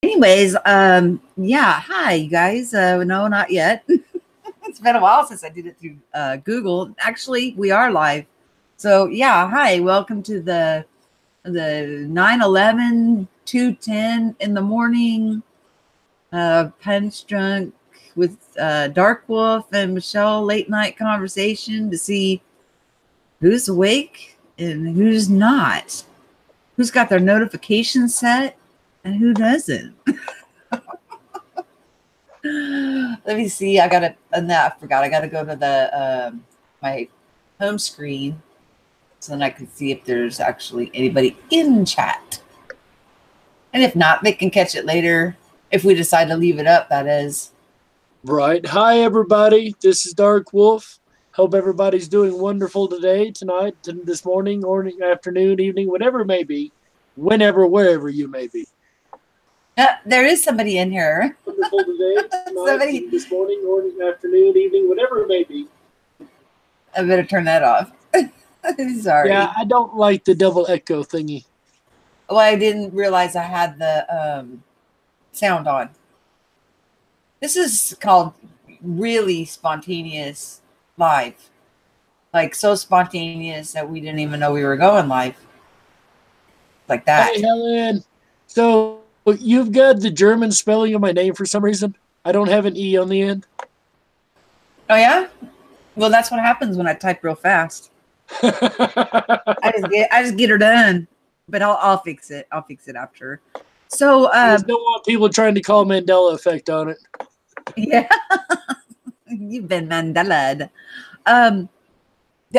Anyways, yeah, hi, you guys. No, not yet. It's been a while since I did it through Google. Actually, we are live. So, yeah, hi, welcome to the 9/11 2:10 in the morning punch drunk with Darkwolf and Michele late night conversation to see who's awake and who's not, who's got their notifications set and who doesn't. Let me see. I gotta. No, I forgot. I gotta go to the my home screen so then I can see if there's actually anybody in chat. And if not, they can catch it later if we decide to leave it up. That is. Right. Hi, everybody. This is Darkwolf. Hope everybody's doing wonderful today, tonight, this morning, or afternoon, evening, whatever it may be, whenever, wherever you may be. There is somebody in here. Wonderful today, tonight, this morning, or afternoon, evening, whatever it may be. I better turn that off. Sorry. Yeah, I don't like the double echo thingy. Well, I didn't realize I had the sound on. This is called really spontaneous live. Like so spontaneous that we didn't even know we were going live. Like that. Hey, Helen. So you've got the German spelling of my name for some reason. I don't have an E on the end. Oh, yeah? Well, that's what happens when I type real fast. I just get her done. But I'll fix it. I'll fix it after. So I just don't want people trying to call Mandela effect on it. Yeah. You've been Mandela'd. The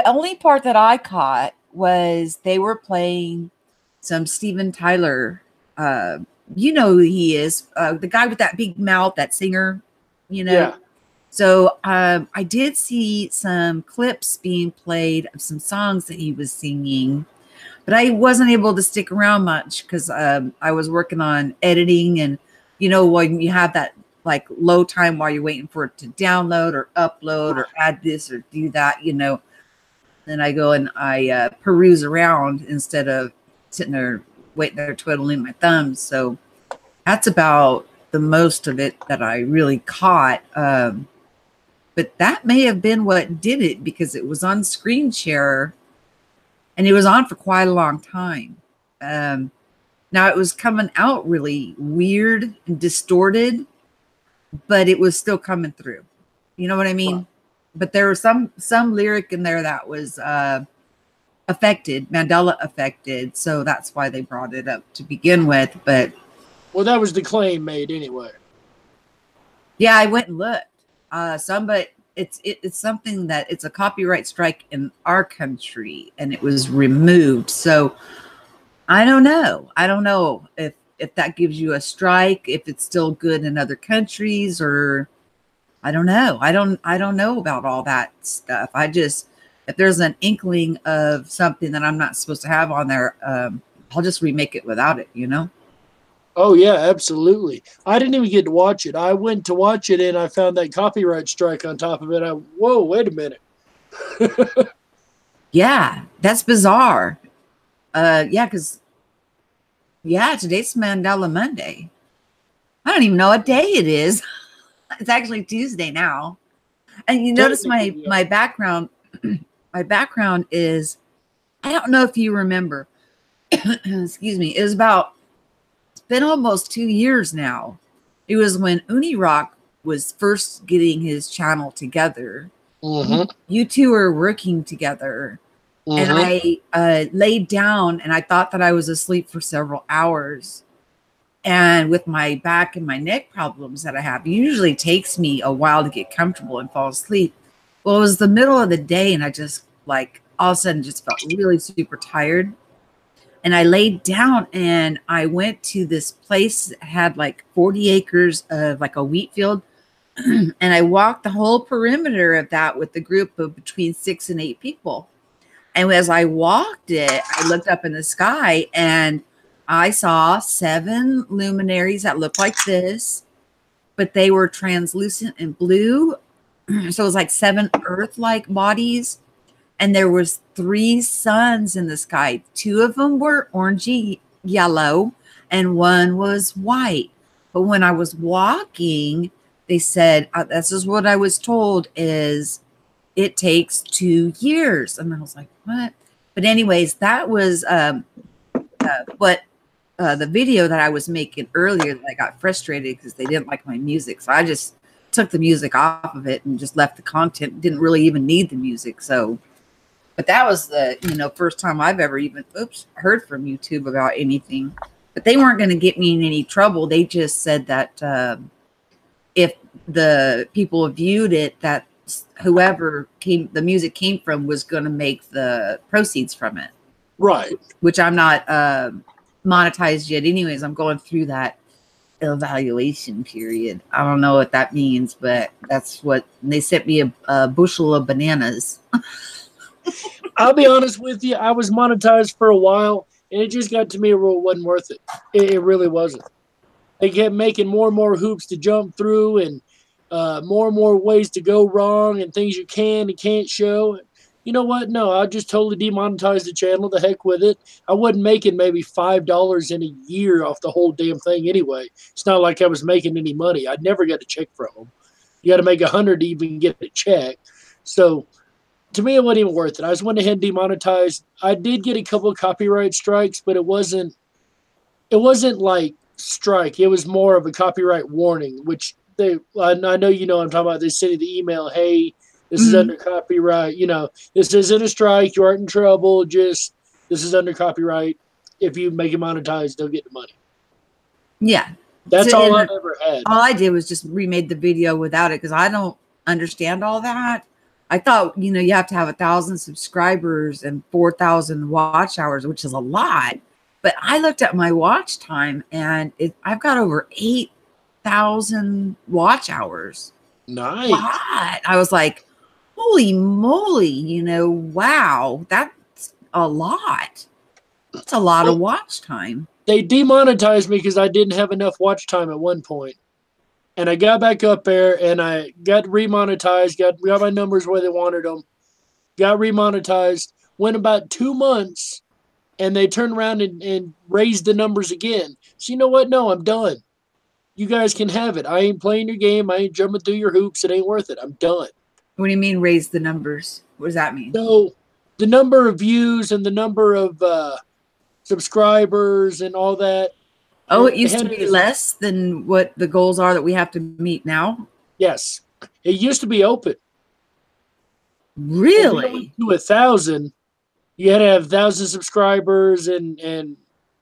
only part that I caught was they were playing some Steven Tyler. You know who he is. The guy with that big mouth, that singer, you know. Yeah. So I did see some clips being played of some songs that he was singing. But I wasn't able to stick around much because I was working on editing. And, you know, when you have that like low time while you're waiting for it to download or upload or add this or do that, you know, then I go and I peruse around instead of sitting there waiting there twiddling my thumbs. So that's about the most of it that I really caught. But that may have been what did it because it was on screen share. And it was on for quite a long time. Now, it was coming out really weird and distorted, but it was still coming through. You know what I mean? Wow. But there was some lyric in there that was affected, Mandela affected. So that's why they brought it up to begin with. But well, that was the claim made anyway. Yeah, I went and looked. But it's something that it's a copyright strike in our country and it was removed. So I don't know. I don't know if that gives you a strike, if it's still good in other countries, or I don't know. I don't know about all that stuff. If there's an inkling of something that I'm not supposed to have on there, I'll just remake it without it, you know? Oh, yeah, absolutely. I didn't even get to watch it. I went to watch it, and I found that copyright strike on top of it. Whoa, wait a minute. Yeah, that's bizarre. Because today's Mandela Monday. I don't even know what day it is. It's actually Tuesday now. And you notice my background. My background is, I don't know if you remember. Excuse me. It's been almost 2 years now. It was when Unirock was first getting his channel together. Mm-hmm. You two were working together. Mm-hmm. And I laid down and I thought that I was asleep for several hours. And with my back and my neck problems that I have, it usually takes me a while to get comfortable and fall asleep. Well, it was the middle of the day and I just like all of a sudden just felt really super tired. And I laid down and I went to this place that had like 40 acres of like a wheat field. And I walked the whole perimeter of that with a group of between 6 and 8 people. And as I walked it, I looked up in the sky and I saw 7 luminaries that looked like this, but they were translucent and blue. So it was like 7 Earth-like bodies. And there was 3 suns in the sky. 2 of them were orangey yellow and one was white. But when I was walking, they said, this is what I was told, is it takes 2 years. And I was like, what? But anyways, that was what the video that I was making earlier, that I got frustrated because they didn't like my music. So I just took the music off of it and just left the content. Didn't really even need the music. So, but that was the, first time I've ever even, heard from YouTube about anything. But they weren't going to get me in any trouble. They just said that if the people viewed it, that whoever the music came from was going to make the proceeds from it. Right. Which I'm not monetized yet. Anyways, I'm going through that evaluation period. I don't know what that means, but that's what they sent me a bushel of bananas. I'll be honest with you. I was monetized for a while, and it just got to me, it wasn't worth it. It really wasn't. They kept making more and more hoops to jump through, and more and more ways to go wrong, and things you can and can't show. You know what? No, I just totally demonetized the channel. The heck with it. I wasn't making maybe $5 in a year off the whole damn thing anyway. It's not like I was making any money. I never got a check from them. You got to make 100 to even get a check. So to me, it wasn't even worth it. I just went ahead and demonetized. I did get a couple of copyright strikes, but it wasn't like strike. It was more of a copyright warning, which I know you know what I'm talking about. They sent the email, hey, this is under copyright. This isn't a strike. You aren't in trouble. Just this is under copyright. If you make it monetized, they'll get the money. Yeah. That's all I've ever had. All I did was just remade the video without it because I don't understand all that. I thought, you have to have 1,000 subscribers and 4,000 watch hours, which is a lot. But I looked at my watch time and I've got over 8,000 watch hours. Nice. What? I was like, holy moly, wow, that's a lot. That's a lot of watch time. They demonetized me because I didn't have enough watch time at one point. And I got back up there and I got remonetized, got my numbers where they wanted them, got remonetized, went about 2 months, and they turned around and raised the numbers again. So you know what? No, I'm done. You guys can have it. I ain't playing your game. I ain't jumping through your hoops. It ain't worth it. I'm done. What do you mean raise the numbers? What does that mean? So the number of views and the number of subscribers and all that. Oh, it used to be less than what the goals are that we have to meet now? Yes. It used to be open. Really? To 1,000, you had to have 1,000 subscribers or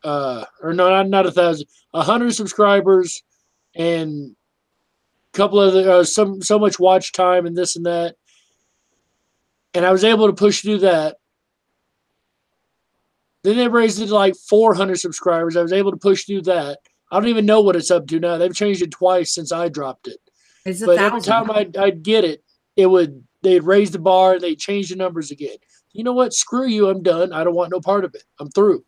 no, not 1,000, 100 subscribers and a couple of so much watch time and this and that. And I was able to push through that. Then they raised it to like 400 subscribers. I was able to push through that. I don't even know what it's up to now. They've changed it twice since I dropped it. But every time I'd get it, they'd raise the bar and they'd change the numbers again. You know what? Screw you. I'm done. I don't want no part of it. I'm through.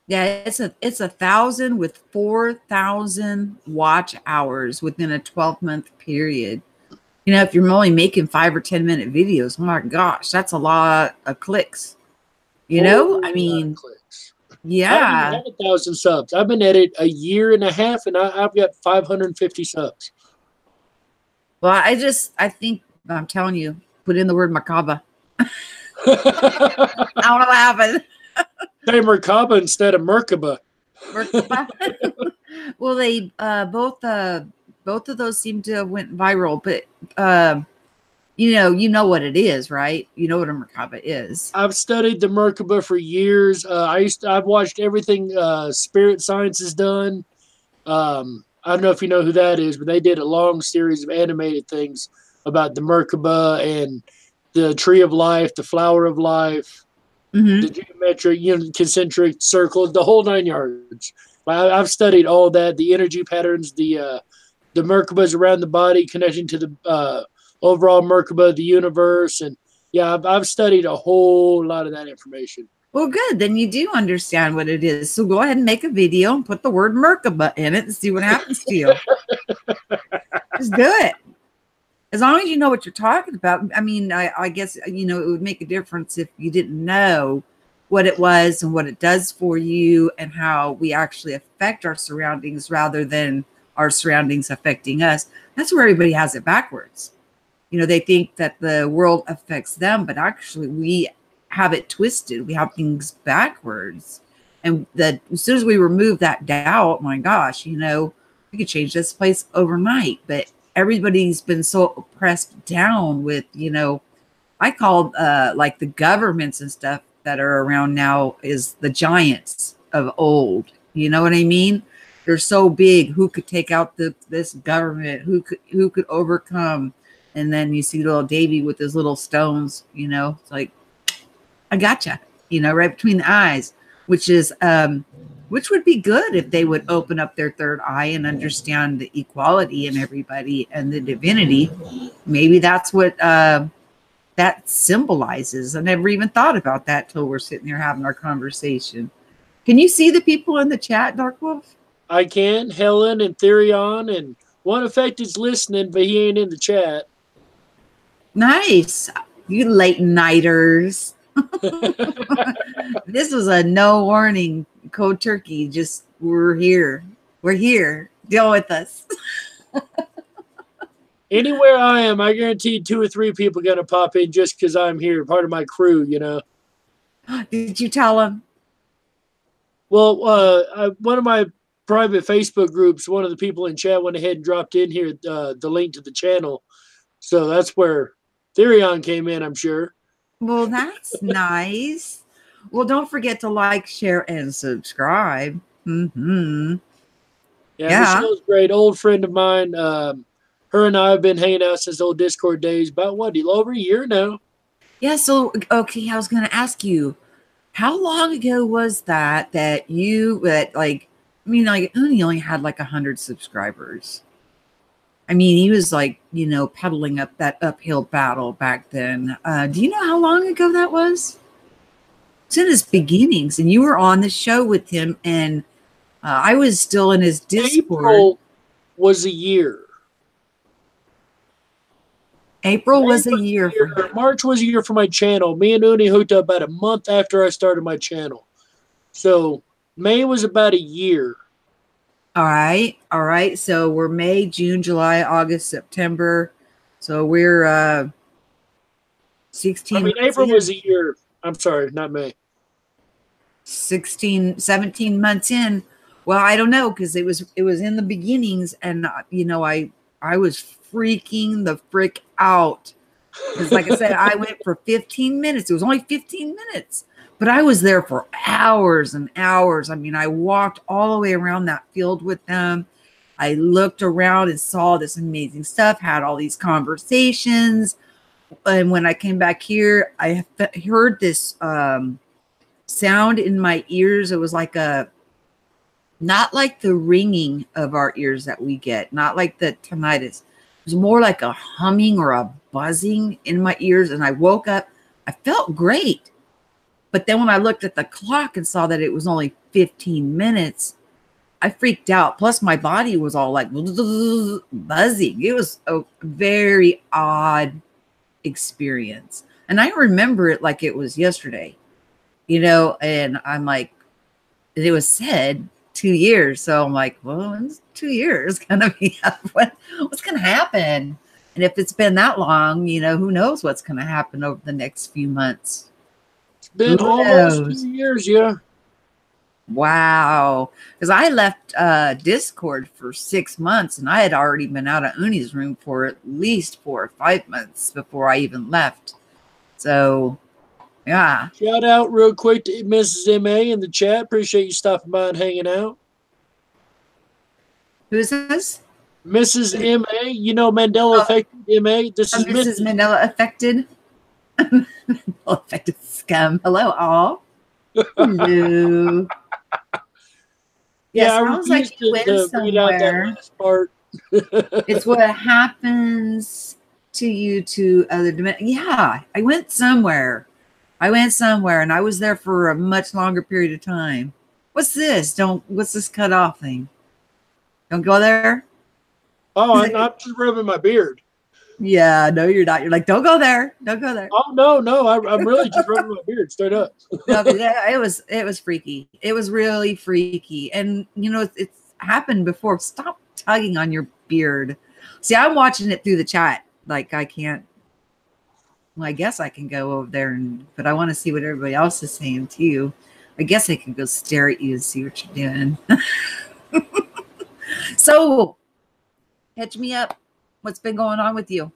Yeah, it's 1,000 with 4,000 watch hours within a 12-month period. If you're only making 5 or 10-minute videos, oh my gosh, that's a lot of clicks. I mean, yeah. I haven't had 1,000 subs. I've been at it a year and a half, and I've got 550 subs. Well, I think, I'm telling you, put in the word macabre. I don't know what happened. Say Merkaba instead of Merkaba. Well, they both of those seem to have went viral, but you know what it is, right? You know what a Merkaba is. I've studied the Merkaba for years. I've watched everything Spirit Science has done. I don't know if you know who that is, but they did a long series of animated things about the Merkaba and the Tree of Life, the Flower of Life, the geometric, concentric circles, the whole 9 yards. I've studied all that, the energy patterns, the Merkabas around the body connecting to the overall Merkaba, the universe. And yeah, I've studied a whole lot of that information. Well, good. Then you do understand what it is. So go ahead and make a video and put the word Merkaba in it and see what happens to you. Just do it. As long as you know what you're talking about. I mean, I guess, it would make a difference if you didn't know what it was and what it does for you and how we actually affect our surroundings rather than our surroundings affecting us. That's where everybody has it backwards. They think that the world affects them, but actually we have it twisted. We have things backwards. And that as soon as we remove that doubt, my gosh, we could change this place overnight. But everybody's been so oppressed down with, I call like the governments and stuff that are around now is the giants of old. You know what I mean? They're so big. Who could take out this government? Who could overcome? And then you see little Davy with his little stones. It's like, I gotcha. Right between the eyes, which would be good if they would open up their third eye and understand the equality in everybody and the divinity. Maybe that's what that symbolizes. I never even thought about that till we're sitting there having our conversation. Can you see the people in the chat, Darkwolf? I can. Helen and Therion, and One Effected's listening, but he ain't in the chat. Nice. You late nighters. This was a no warning, cold turkey. Just we're here. Deal with us. Anywhere I am, I guarantee 2 or 3 people are going to pop in just because I'm here, part of my crew, Did you tell them? Well, one of my private Facebook groups, one of the people in chat went ahead and dropped in here the link to the channel. So that's where Therion came in, I'm sure. Well, that's nice. Well, don't forget to like, share, and subscribe. Mm-hmm. Yeah, Michelle's a great old friend of mine. Her and I have been hanging out since old Discord days. About what, over a year now? Yeah, so, okay, I was going to ask you, how long ago was that you, Uni only had like 100 subscribers. I mean, he was like, pedaling up that uphill battle back then. Do you know how long ago that was? It's in his beginnings, and you were on the show with him, and I was still in his Discord. April was a year. April was a year. March was a year for my channel. Me and Uni hooked up about a month after I started my channel. So May was about a year. All right. So we're May, June, July, August, September. So we're 16. I mean, April was a year. I'm sorry, not May. 17 months in. Well, I don't know, because it was in the beginnings, and I was freaking the frick out. Because like I said, I went for 15 minutes. It was only 15 minutes. But I was there for hours and hours. I mean, I walked all the way around that field with them. I looked around and saw this amazing stuff, had all these conversations. And when I came back here, I heard this sound in my ears. It was like not like the ringing of our ears that we get, not like the tinnitus. It was more like a humming or a buzzing in my ears. And I woke up. I felt great. But then when I looked at the clock and saw that it was only 15 minutes, I freaked out. Plus, my body was all like buzzing. It was a very odd experience. And I remember it like it was yesterday, and I'm like, it was said 2 years. So I'm like, well, it's 2 years going to be up. What's going to happen? And if it's been that long, who knows what's going to happen over the next few months. Been almost 2 years, yeah. Wow. Because I left Discord for 6 months, and I had already been out of Uni's room for at least 4 or 5 months before I even left. So, yeah. Shout out real quick to Mrs. M.A. in the chat. Appreciate you stopping by and hanging out. Who's this? Mrs. M.A. Mandela Affected M.A. This is Mrs. Mandela Affected. Affected scum. Hello, all. Hello. Yeah, sounds like you went somewhere. It's what happens to you to other dimensions. Yeah, I went somewhere, and I was there for a much longer period of time. What's this? What's this cut off thing? Don't go there. Oh, I'm just rubbing my beard. Yeah, no, you're not. You're like, don't go there. Don't go there. Oh, no. I'm really just rubbing my beard straight up. No, it was freaky. It was really freaky. And, it's happened before. Stop tugging on your beard. See, I'm watching it through the chat. Like I can't. Well, I guess I can go over there but I want to see what everybody else is saying too. I guess I can go stare at you and see what you're doing. So, catch me up. What's been going on with you?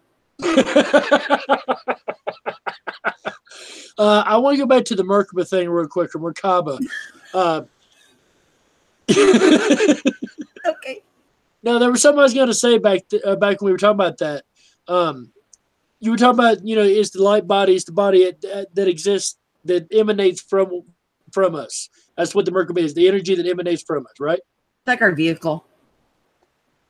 I want to go back to the Merkaba thing real quick, or Merkaba. Okay. No, there was something I was going to say back when we were talking about that. You were talking about, is the light body, is the body that exists, that emanates from us. That's what the Merkaba is, the energy that emanates from us, right? It's like our vehicle.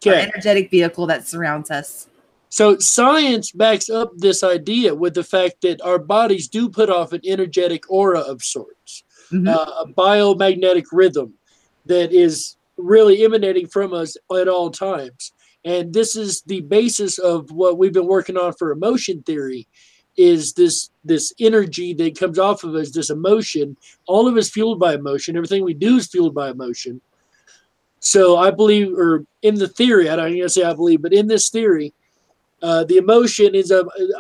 Okay. Our energetic vehicle that surrounds us. So science backs up this idea with the fact that our bodies do put off an energetic aura of sorts, a biomagnetic rhythm that is really emanating from us at all times. And this is the basis of what we've been working on for emotion theory, is this energy that comes off of us, this emotion. All of it is fueled by emotion. Everything we do is fueled by emotion. So I believe, or in the theory, I don't even say I believe, but in this theory, the emotion is,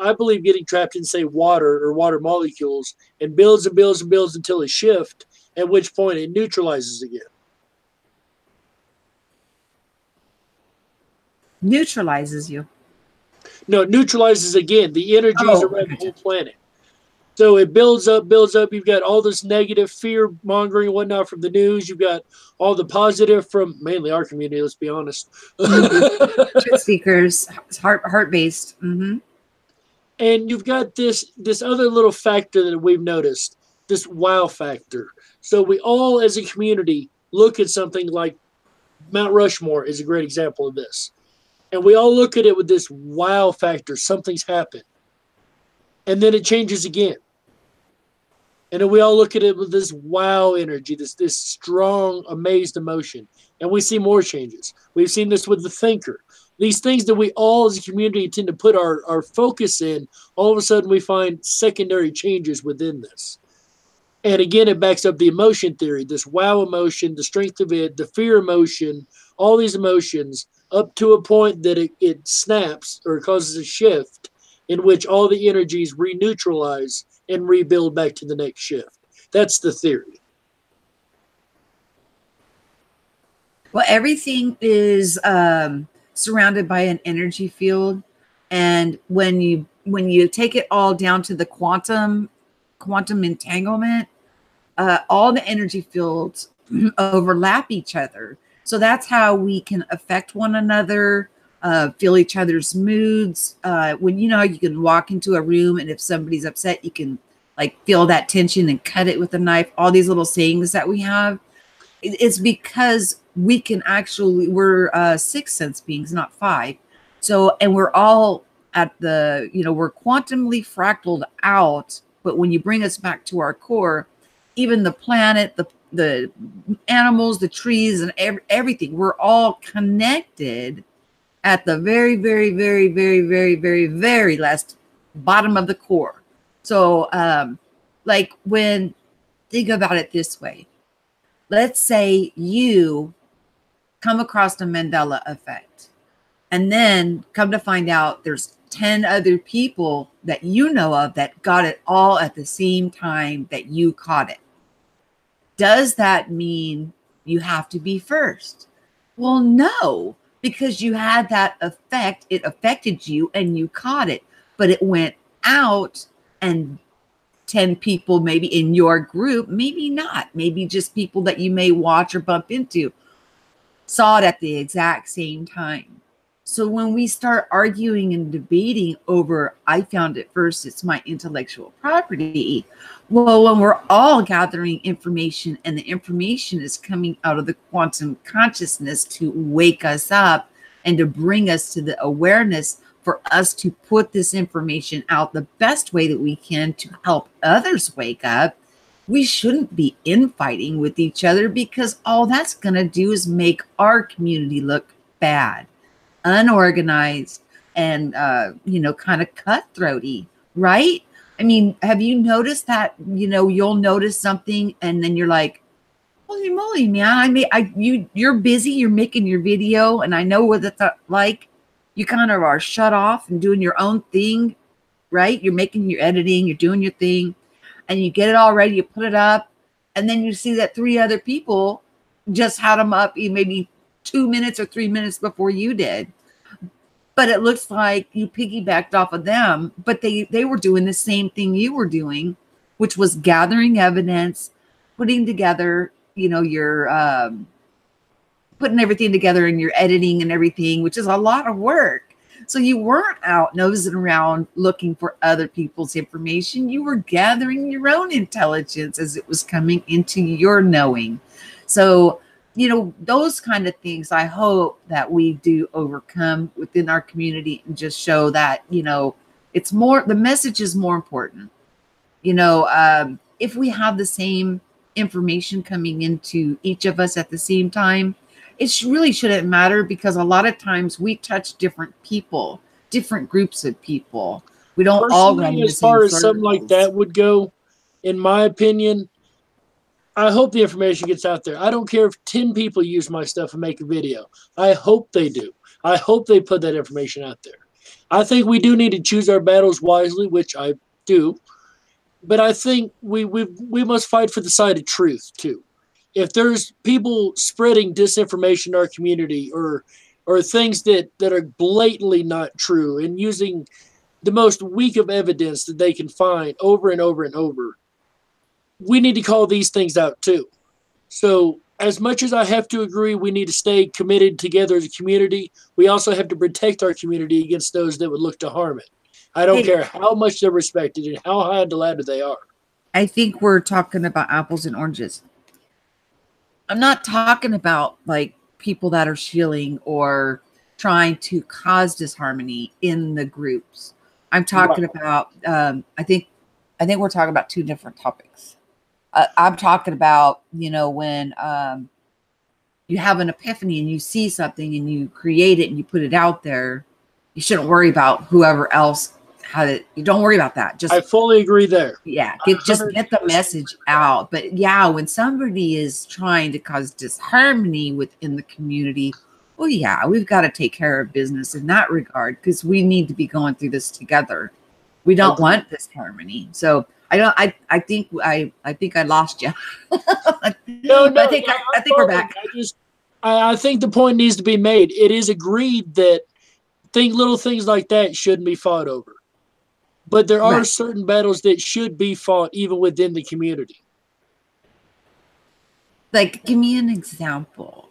I believe, getting trapped in, say, water or water molecules, and builds and builds and builds until it shifts, at which point it neutralizes again. Neutralizes you. No, it neutralizes again. The energies around the whole planet. So it builds up, builds up. You've got all this negative fear mongering and whatnot from the news. You've got all the positive from mainly our community, let's be honest. Truth speakers, heart based. Mm-hmm. And you've got this other little factor that we've noticed, this wow factor. So we all as a community look at something like Mount Rushmore is a great example of this. And we all look at it with this wow factor. Something's happened. And then it changes again. And then we all look at it with this wow energy, this strong, amazed emotion. And we see more changes. We've seen this with the thinker. These things that we all as a community tend to put our focus in, all of a sudden we find secondary changes within this. And again, it backs up the emotion theory, this wow emotion, the strength of it, the fear emotion, all these emotions, up to a point that it snaps or causes a shift in which all the energies re-neutralize and rebuild back to the next shift. That's the theory. Well, everything is surrounded by an energy field, and when you take it all down to the quantum entanglement, all the energy fields overlap each other. So that's how we can affect one another, feel each other's moods. When you can walk into a room, and if somebody's upset, you can like feel that tension and cut it with a knife. All these little sayings that we have, it's because we can actually, we're 6 sense beings, not 5. So, and we're all at the, we're quantumly fractaled out. But when you bring us back to our core, even the planet, the animals, the trees, and everything, we're all connected at the very, very, very, very, very, very, very last bottom of the core. So, think about it this way. Let's say you come across the Mandela effect, and then come to find out there's 10 other people that you know of that got it all at the same time that you caught it. Does that mean you have to be first? Well, no, because you had that effect. It affected you and you caught it, but it went out, and 10 people maybe in your group, maybe not, maybe just people that you may watch or bump into, saw it at the exact same time. So when we start arguing and debating over, I found it first, it's my intellectual property. Well, when we're all gathering information, and the information is coming out of the quantum consciousness to wake us up and to bring us to the awareness for us to put this information out the best way that we can to help others wake up, we shouldn't be infighting with each other, because all that's going to do is make our community look bad, unorganized, and kind of cutthroaty, right? I mean, have you noticed that, you'll notice something and then you're like, Holy moly, man. I mean, you're busy, you're making your video, and I know what it's like. You kind of are shut off and doing your own thing, right? You're making your editing, you're doing your thing, and you get it all ready, you put it up, and then you see that 3 other people just had them up maybe 2 minutes or 3 minutes before you did. But it looks like you piggybacked off of them, but they were doing the same thing you were doing, which was gathering evidence, putting together, your putting everything together in your editing and everything, which is a lot of work. So you weren't out nosing around looking for other people's information. You were gathering your own intelligence as it was coming into your knowing. So, those kind of things, I hope that we do overcome within our community and just show that, it's more, the message is more important. If we have the same information coming into each of us at the same time, it really shouldn't matter, because a lot of times we touch different people, different groups of people. We don't all run as far as something like that would go, in my opinion, I hope the information gets out there. I don't care if 10 people use my stuff and make a video. I hope they do. I hope they put that information out there. I think we do need to choose our battles wisely, which I do. But I think we must fight for the side of truth, too. If there's people spreading disinformation in our community, or things that are blatantly not true, and using the most weak of evidence that they can find over and over and over, we need to call these things out too. So as much as I have to agree we need to stay committed together as a community, we also have to protect our community against those that would look to harm it. I don't care how much they're respected and how high the ladder they are. I think we're talking about apples and oranges. I'm not talking about like people that are shilling or trying to cause disharmony in the groups. I'm talking about, I think we're talking about 2 different topics. I'm talking about, when you have an epiphany and you see something and you create it and you put it out there, you shouldn't worry about whoever else had it. You don't worry about that. I fully agree there. Yeah, just get the message out. But yeah, when somebody is trying to cause disharmony within the community, well, yeah, we've got to take care of business in that regard, because we need to be going through this together. We don't want disharmony. So I think I lost you. No, I think we're back. I think the point needs to be made. It is agreed that little things like that shouldn't be fought over. But there are certain battles that should be fought even within the community. Like, give me an example.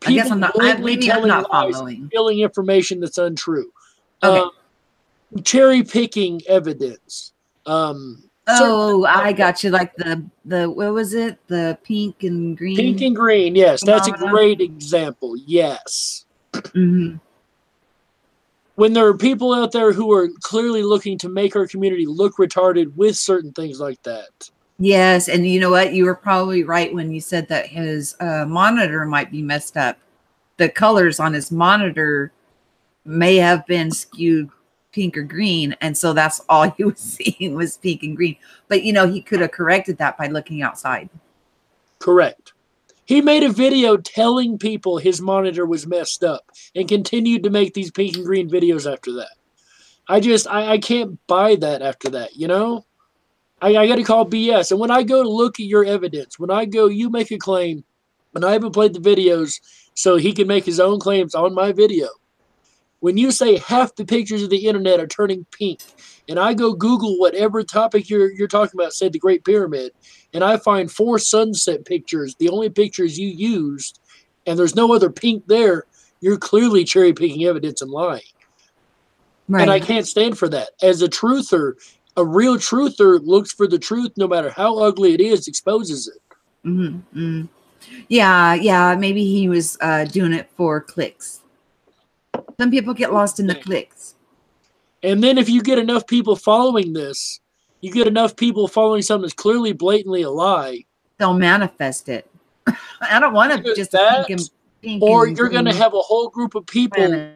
I guess I'm not following. Spilling information that's untrue. Okay. Cherry picking evidence. I got you. Like the what was it? The pink and green. Pink and green. Yes, that's a great example. Yes. Mm-hmm. When there are people out there who are clearly looking to make our community look retarded with certain things like that. Yes, and you know what? You were probably right when you said that his monitor might be messed up. The colors on his monitor may have been skewed pink or green, and so that's all he was seeing was pink and green. But he could have corrected that by looking outside. Correct. He made a video telling people his monitor was messed up and continued to make these pink and green videos after that. I can't buy that after that, I got to call BS. And when I go to look at your evidence, you make a claim, and I haven't played the videos so he can make his own claims on my video. When you say half the pictures of the internet are turning pink, and I go Google whatever topic you're talking about, say the Great Pyramid, and I find 4 sunset pictures, the only pictures you used, and there's no other pink there, you're clearly cherry picking evidence and lying. Right. And I can't stand for that. As a truther, a real truther looks for the truth, no matter how ugly it is, exposes it. Mm-hmm. Mm-hmm. Yeah. Maybe he was doing it for clicks. Some people get lost in the clicks. And then if you get enough people following this, you get enough people following something that's clearly blatantly a lie, they'll manifest it. I don't want to just pink or you're going to have a whole group of people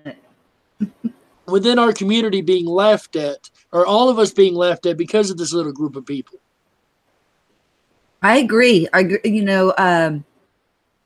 within our community being laughed at, or all of us being laughed at because of this little group of people. I agree.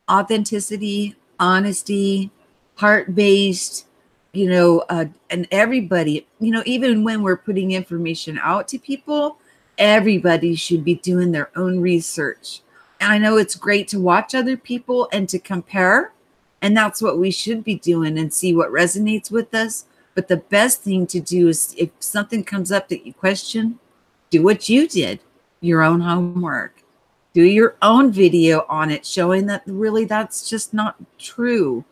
authenticity, honesty, heart-based, and everybody, even when we're putting information out to people, everybody should be doing their own research. And I know it's great to watch other people and to compare, and that's what we should be doing and see what resonates with us. But the best thing to do is, if something comes up that you question, do what you did, your own homework. Do your own video on it, showing that really that's just not true.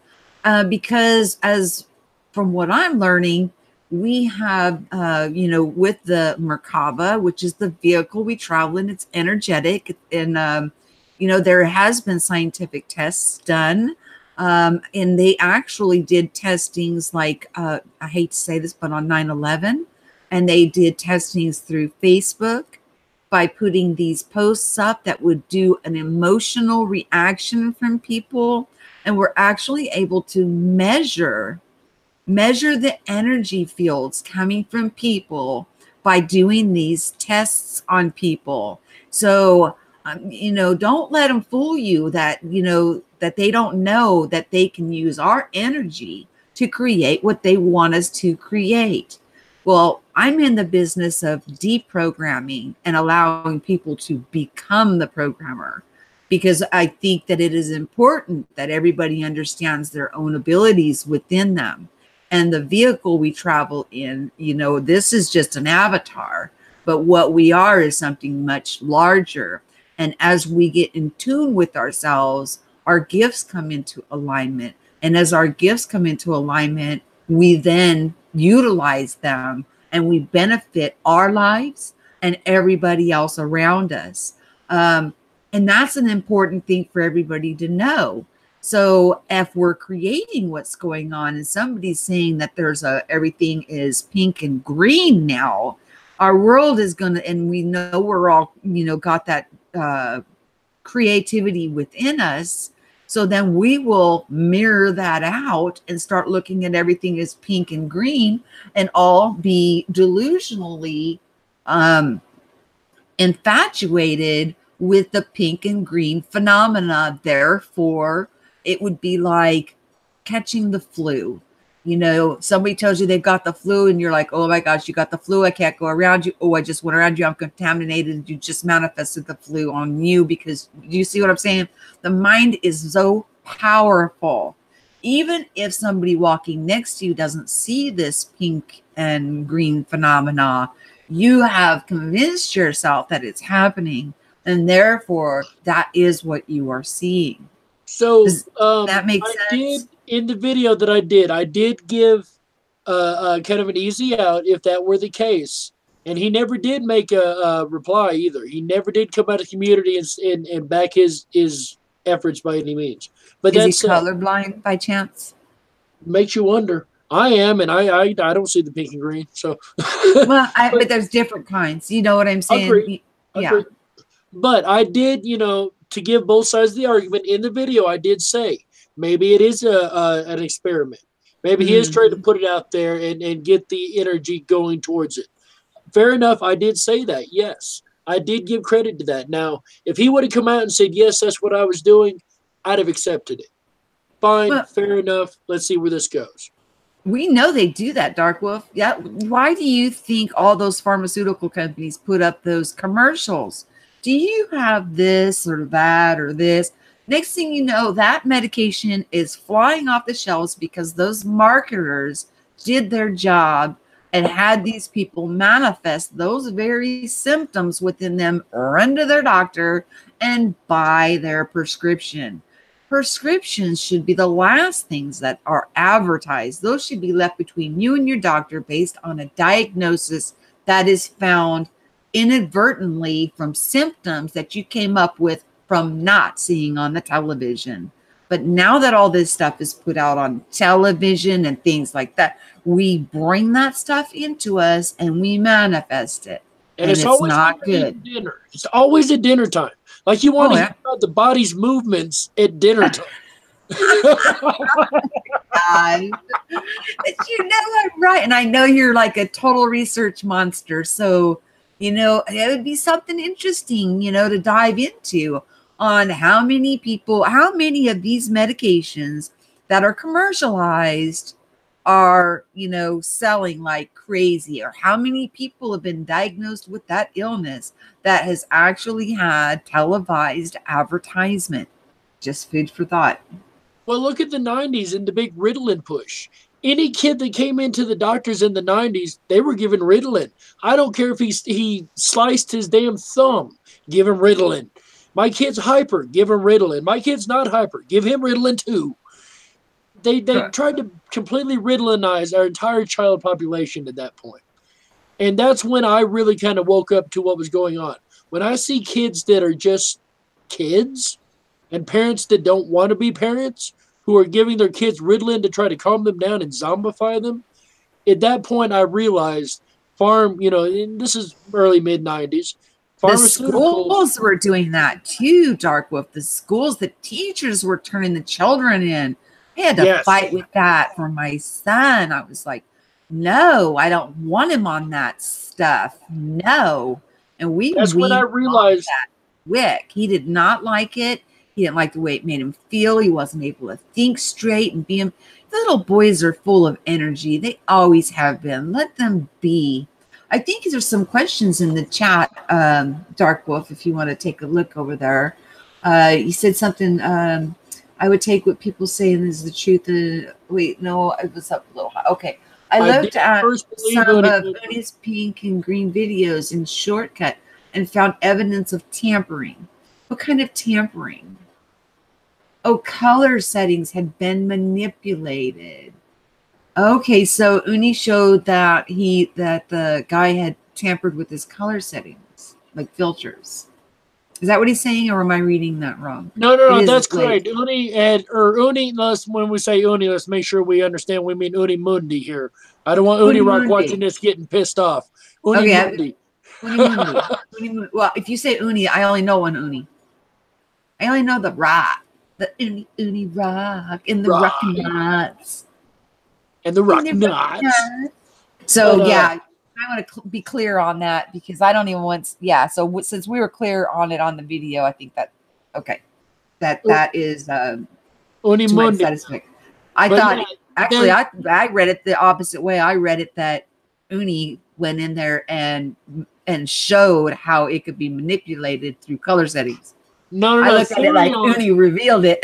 Because as from what I'm learning, we have, with the Merkaba, which is the vehicle we travel in, it's energetic. And, there has been scientific tests done. And they actually did testings like, I hate to say this, but on 9/11, and they did testings through Facebook by putting these posts up that would do an emotional reaction from people. And we're actually able to measure the energy fields coming from people by doing these tests on people. So, don't let them fool you that, that they don't know that they can use our energy to create what they want us to create. Well, I'm in the business of deprogramming and allowing people to become the programmer, because I think that it is important that everybody understands their own abilities within them. And the vehicle we travel in, this is just an avatar, but what we are is something much larger. And as we get in tune with ourselves, our gifts come into alignment. And as our gifts come into alignment, we then utilize them and we benefit our lives and everybody else around us. And that's an important thing for everybody to know. So if we're creating what's going on and somebody's saying that everything is pink and green now, our world is going to, and we know we're all, got that creativity within us. So then we will mirror that out and start looking at everything as pink and green and all be delusionally infatuated with the pink and green phenomena. Therefore, it would be like catching the flu. Somebody tells you they've got the flu and you're like, oh my gosh, you got the flu. I can't go around you. Oh, I just went around you. I'm contaminated. You just manifested the flu on you, because you see what I'm saying? The mind is so powerful. Even if somebody walking next to you doesn't see this pink and green phenomena, you have convinced yourself that it's happening. And therefore, that is what you are seeing. So that makes sense? In the video that I did give kind of an easy out if that were the case. And he never did make a reply either. He never did come out of the community and back his efforts by any means. But is he colorblind by chance? Makes you wonder. I am, and I don't see the pink and green. So, well, but there's different kinds. You know what I'm saying? Agree. But I did, to give both sides of the argument in the video, I did say maybe it is an experiment. Maybe he is trying to put it out there and get the energy going towards it. Fair enough. I did say that. Yes, I did give credit to that. Now, if he would have come out and said, yes, that's what I was doing, I'd have accepted it. Fine. Well, fair enough. Let's see where this goes. We know they do that, Darkwolf. Yeah. Why do you think all those pharmaceutical companies put up those commercials? Do you have this or that or this? Next thing you know, that medication is flying off the shelves because those marketers did their job and had these people manifest those very symptoms within them, run to their doctor and buy their prescription. Prescriptions should be the last things that are advertised. Those should be left between you and your doctor based on a diagnosis that is found inadvertently from symptoms that you came up with from not seeing on the television. But now that all this stuff is put out on television and things like that, we bring that stuff into us and we manifest it. And it's always not good. Dinner. It's always at dinner time. Like you want to hear about the body's movements at dinner time. God. But I'm right. And I know you're like a total research monster. So, it would be something interesting, to dive into on how many people, how many of these medications that are commercialized are, you know, selling like crazy, or how many people have been diagnosed with that illness that has actually had televised advertisement. Just food for thought. Well, look at the 90s and the big Ritalin push. Any kid that came into the doctors in the 90s, they were given Ritalin. I don't care if he sliced his damn thumb, give him Ritalin. My kid's hyper, give him Ritalin. My kid's not hyper, give him Ritalin too. They tried to completely Ritalinize our entire child population at that point. And that's when I really kind of woke up to what was going on. When I see kids that are just kids and parents that don't want to be parents who are giving their kids Ritalin to try to calm them down and zombify them, at that point I realized and this is early mid-90s, the schools were doing that too, Darkwolf. The schools, the teachers were turning the children in. I had to fight with that for my son. I was like, no, I don't want him on that stuff. No. And that's when I realized that wick. He did not like it. He didn't like the way it made him feel. He wasn't able to think straight and be him. Little boys are full of energy. They always have been. Let them be. I think there's some questions in the chat, Darkwolf, if you want to take a look over there. You said something, I would take what people say and this is the truth. Wait, no, it was up a little high. Okay. I looked at some of Uni's pink and green videos in Shortcut and found evidence of tampering. What kind of tampering? Oh, color settings had been manipulated. Okay, so Uni showed that the guy had tampered with his color settings, like filters. Is that what he's saying, or am I reading that wrong? No, that's correct. When we say Uni, let's make sure we understand we mean Uni Mundi here. I don't want Uni Rock watching this getting pissed off. Uni Mundi. Uni Mundi. Well, if you say Uni, I only know one Uni. I only know the rock. The Uni Rock and the Rock Nuts. And the Rock Nuts. So, yeah. I want to be clear on that because I don't even want. Yeah. So since we were clear on it on the video, I think that okay, that is to my satisfaction. I thought actually I read it the opposite way. I read it that Uni went in there and showed how it could be manipulated through color settings. No. I looked at it like Uni revealed it.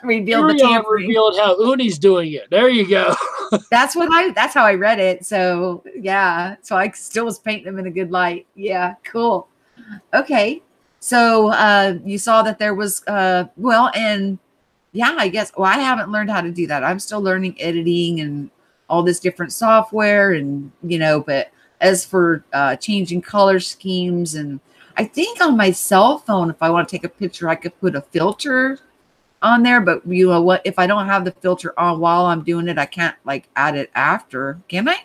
Revealed the tampering. Revealed how Uni's doing it. There you go. That's how I read it. So yeah. So I still was painting them in a good light. Yeah, cool. Okay. So you saw that there was and yeah, I guess I haven't learned how to do that. I'm still learning editing and all this different software and but as for changing color schemes, and I think on my cell phone, if I want to take a picture, I could put a filter on there, but what if I don't have the filter on while I'm doing it, I can't like add it after, can I?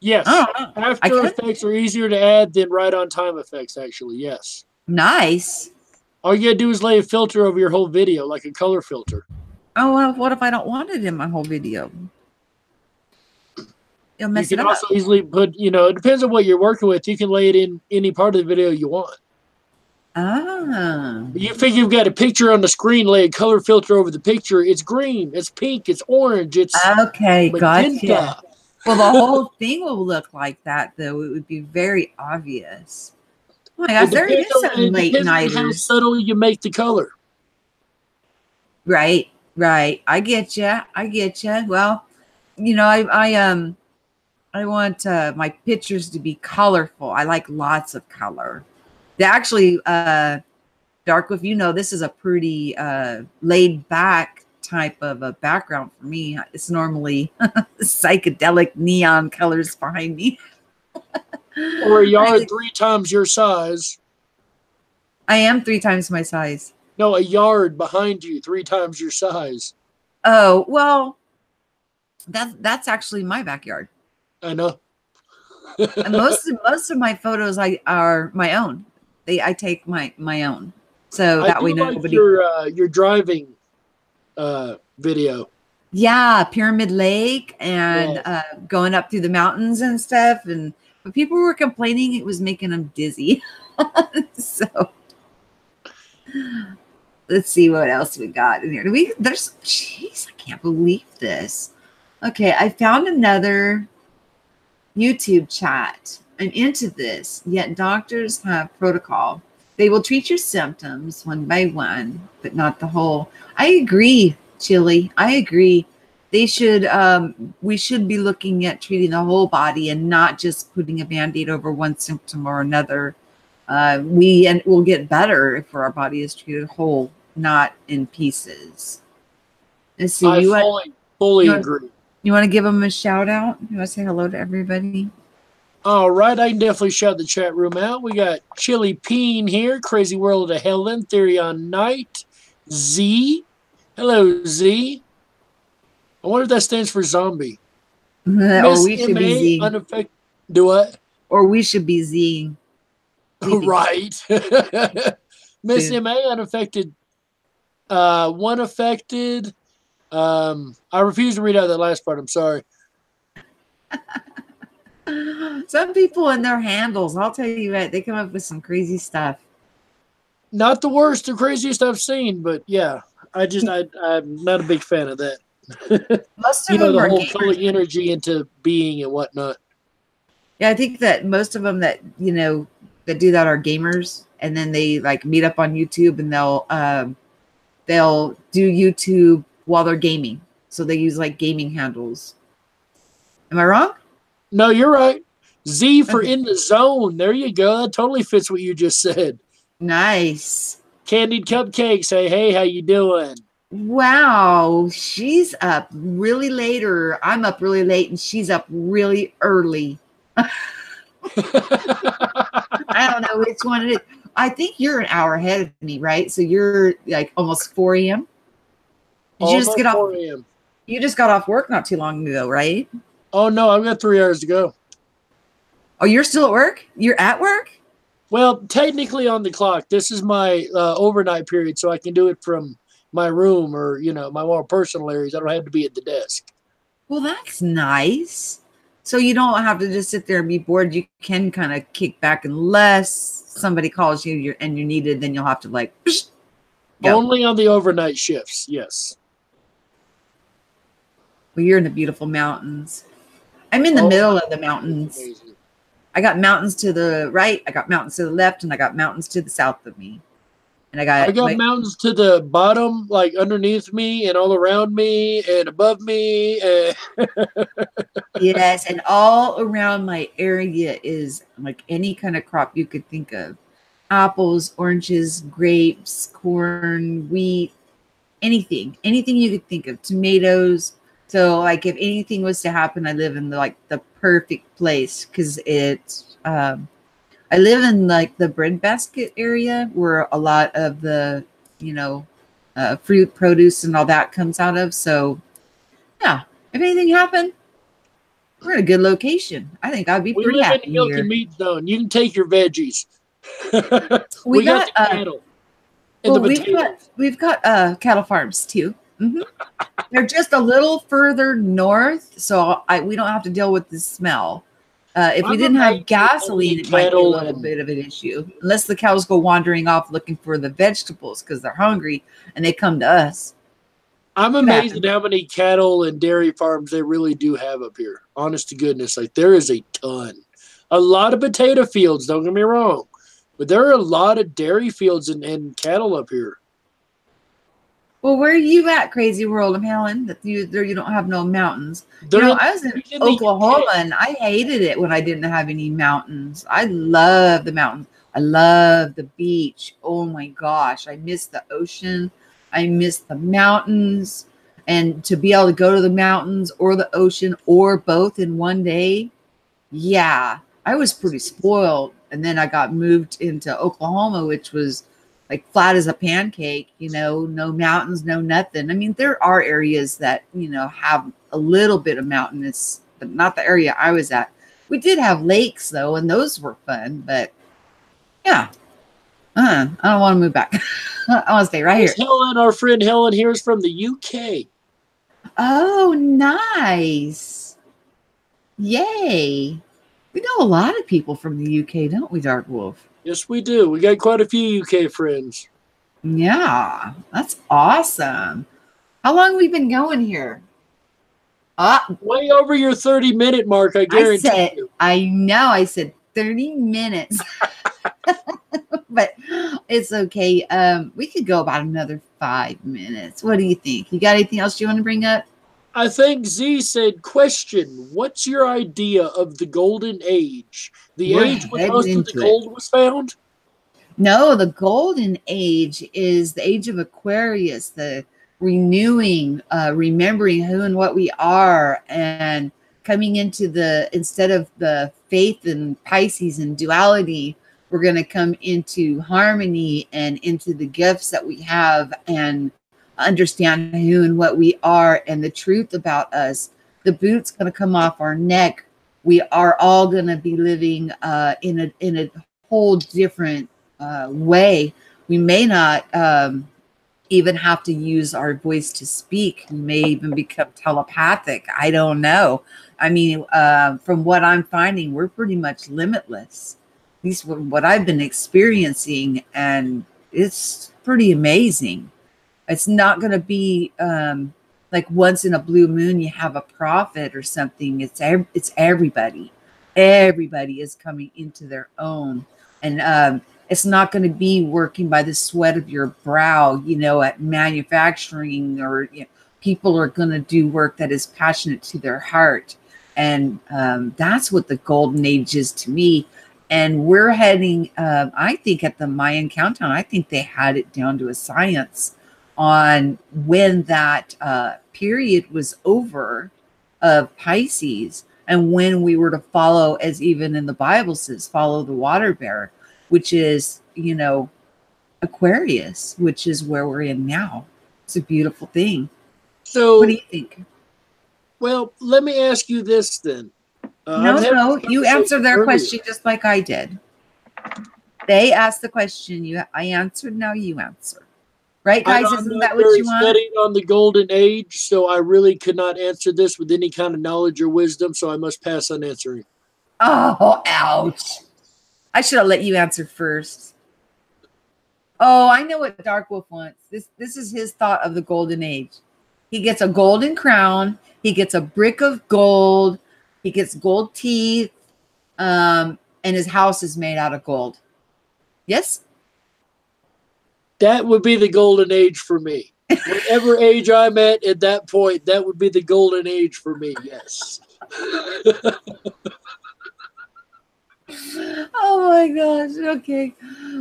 Yes. After Effects are easier to add than right on time effects, actually. Yes. Nice. All you gotta do is lay a filter over your whole video, like a color filter. Oh, well, what if I don't want it in my whole video? You'll mess it up. You can also easily put, it depends on what you're working with. You can lay it in any part of the video you want. Ah. You figure you've got a picture on the screen, lay a color filter over the picture. It's green, it's pink, it's orange, it's okay, magenta. Gotcha. Well, the whole thing will look like that, though. It would be very obvious. Oh my gosh, there is some late nighters. How subtle you make the color. Right. I get you. Well, I want my pictures to be colorful. I like lots of color. Actually, Darkwolf, this is a pretty laid back type of a background for me. It's normally psychedelic neon colors behind me. Or a yard 3 times your size. I am 3 times my size. No, a yard behind you 3 times your size. Oh, well, that's actually my backyard. I know. And most of my photos are my own. I take my own, so that way nobody. Your driving video. Yeah, Pyramid Lake and going up through the mountains and stuff, but people were complaining it was making them dizzy. So Let's see what else we got in here. Jeez, I can't believe this. Okay, I found another YouTube chat. I'm into this, yet doctors have protocol. They will treat your symptoms one by one, but not the whole. I agree, Chili. I agree. They should, we should be looking at treating the whole body and not just putting a Band-Aid over one symptom or another. We'll get better if our body is treated whole, not in pieces. Let's see. I fully agree. You want to give them a shout out? You want to say hello to everybody? All right, I can definitely shout the chat room out. We got Chili Peen here, Crazy World of Helen, Theory on Night, Z. Hello, Z. I wonder if that stands for zombie. Or we should be Z. Unaffected. Do what? Or we should be Z. Right. Miss M.A. unaffected. One affected. I refuse to read out that last part. I'm sorry. Some people and their handles, I'll tell you what, they come up with some crazy stuff. Not the worst or craziest I've seen, but yeah, I'm not a big fan of that. Most of them the are whole gamers. pulling energy into being and whatnot. Yeah, I think that most of them that that do that are gamers, and then they like meet up on YouTube and they'll do YouTube while they're gaming. So they use like gaming handles. Am I wrong? No, you're right. Z for in the zone. There you go. That totally fits what you just said. Nice. Candied Cupcakes. Hey, how you doing? Wow, she's up really late, or I'm up really late, and she's up really early. I don't know which one it is. I think you're an hour ahead of me, right? So you're like almost 4 a.m. Did you just get off? 4 a.m. You just got off work not too long ago, right? Oh no, I've got 3 hours to go. Oh, you're still at work? You're at work? Well, technically on the clock. This is my overnight period, so I can do it from my room or my more personal areas. I don't have to be at the desk. Well, that's nice. So you don't have to just sit there and be bored. You can kind of kick back unless somebody calls you and you're needed. Then you'll have to like go. Only on the overnight shifts. Yes. Well, you're in the beautiful mountains. I'm in the middle of the mountains. Amazing. I got mountains to the right, I got mountains to the left, and I got mountains to the south of me. And I got mountains to the bottom, like underneath me and all around me and above me. Yes, and all around my area is like any kind of crop you could think of. Apples, oranges, grapes, corn, wheat, anything you could think of. Tomatoes. So like if anything was to happen, I live in the perfect place because it's I live in like the breadbasket area where a lot of the fruit, produce, and all that comes out of. So yeah, if anything happened, we're in a good location. I think I'd be pretty happy in the milk here. and meat zone. You can take your veggies. we got the cattle. And we've got cattle farms too. Mm-hmm. They're just a little further north, so we don't have to deal with the smell. If we didn't have gasoline, it might be a little bit of an issue. Unless the cows go wandering off looking for the vegetables because they're hungry and they come to us. I'm amazed at how many cattle and dairy farms they really do have up here. Honest to goodness, like there is a ton. A lot of potato fields, don't get me wrong. But there are a lot of dairy fields and cattle up here. Well, where are you at, Crazy World of Helen? That you don't have no mountains. I was in Oklahoma and I hated it when I didn't have any mountains. I love the mountains. I love the beach. Oh my gosh, I miss the ocean. I miss the mountains, and to be able to go to the mountains or the ocean or both in one day. Yeah, I was pretty spoiled. And then I got moved into Oklahoma, which was like flat as a pancake, no mountains, no nothing. I mean, there are areas that, have a little bit of mountainous, but not the area I was at. We did have lakes though, and those were fun, but yeah, I don't want to move back. I want to stay right here. Helen, our friend Helen here is from the UK. Oh, nice. Yay. We know a lot of people from the UK, don't we, Darkwolf? Yes, we do. We got quite a few UK friends. Yeah, that's awesome. How long have we been going here? Way over your 30-minute mark, I guarantee you. I know I said 30 minutes. But it's okay. We could go about another 5 minutes. What do you think? You got anything else you want to bring up? I think Z said, question, what's your idea of the golden age? The We're age when heading most of the into it. gold was found? No, the golden age is the age of Aquarius, the renewing, remembering who and what we are, and coming into instead of the faith and Pisces and duality, we're going to come into harmony and into the gifts that we have and understand who and what we are and the truth about us. The boot's going to come off our neck. We are all going to be living in a whole different way. We may not even have to use our voice to speak. We may even become telepathic. I don't know. I mean, from what I'm finding, we're pretty much limitless. At least what I've been experiencing, and it's pretty amazing. It's not going to be like once in a blue moon you have a prophet or something. It's everybody. Everybody is coming into their own, and it's not going to be working by the sweat of your brow, at manufacturing, or people are going to do work that is passionate to their heart. And that's what the golden age is to me. And we're heading, I think at the Mayan countdown, I think they had it down to a science on when that period was over of Pisces, and when we were to follow, as even in the Bible says, follow the water bearer, which is, Aquarius, which is where we're in now. It's a beautiful thing. So, what do you think? Well, let me ask you this then. No, you answer their question just like I did. They asked the question, I answered, now you answer. Right, guys? Isn't that what you want? I'm studying on the golden age, so I really could not answer this with any kind of knowledge or wisdom, so I must pass on answering. Oh, ouch. I should have let you answer first. Oh, I know what Darkwolf wants. This is his thought of the golden age. He gets a golden crown. He gets a brick of gold. He gets gold teeth. And his house is made out of gold. Yes? That would be the golden age for me. Whatever age I'm at that point, that would be the golden age for me, yes. Oh my gosh, okay.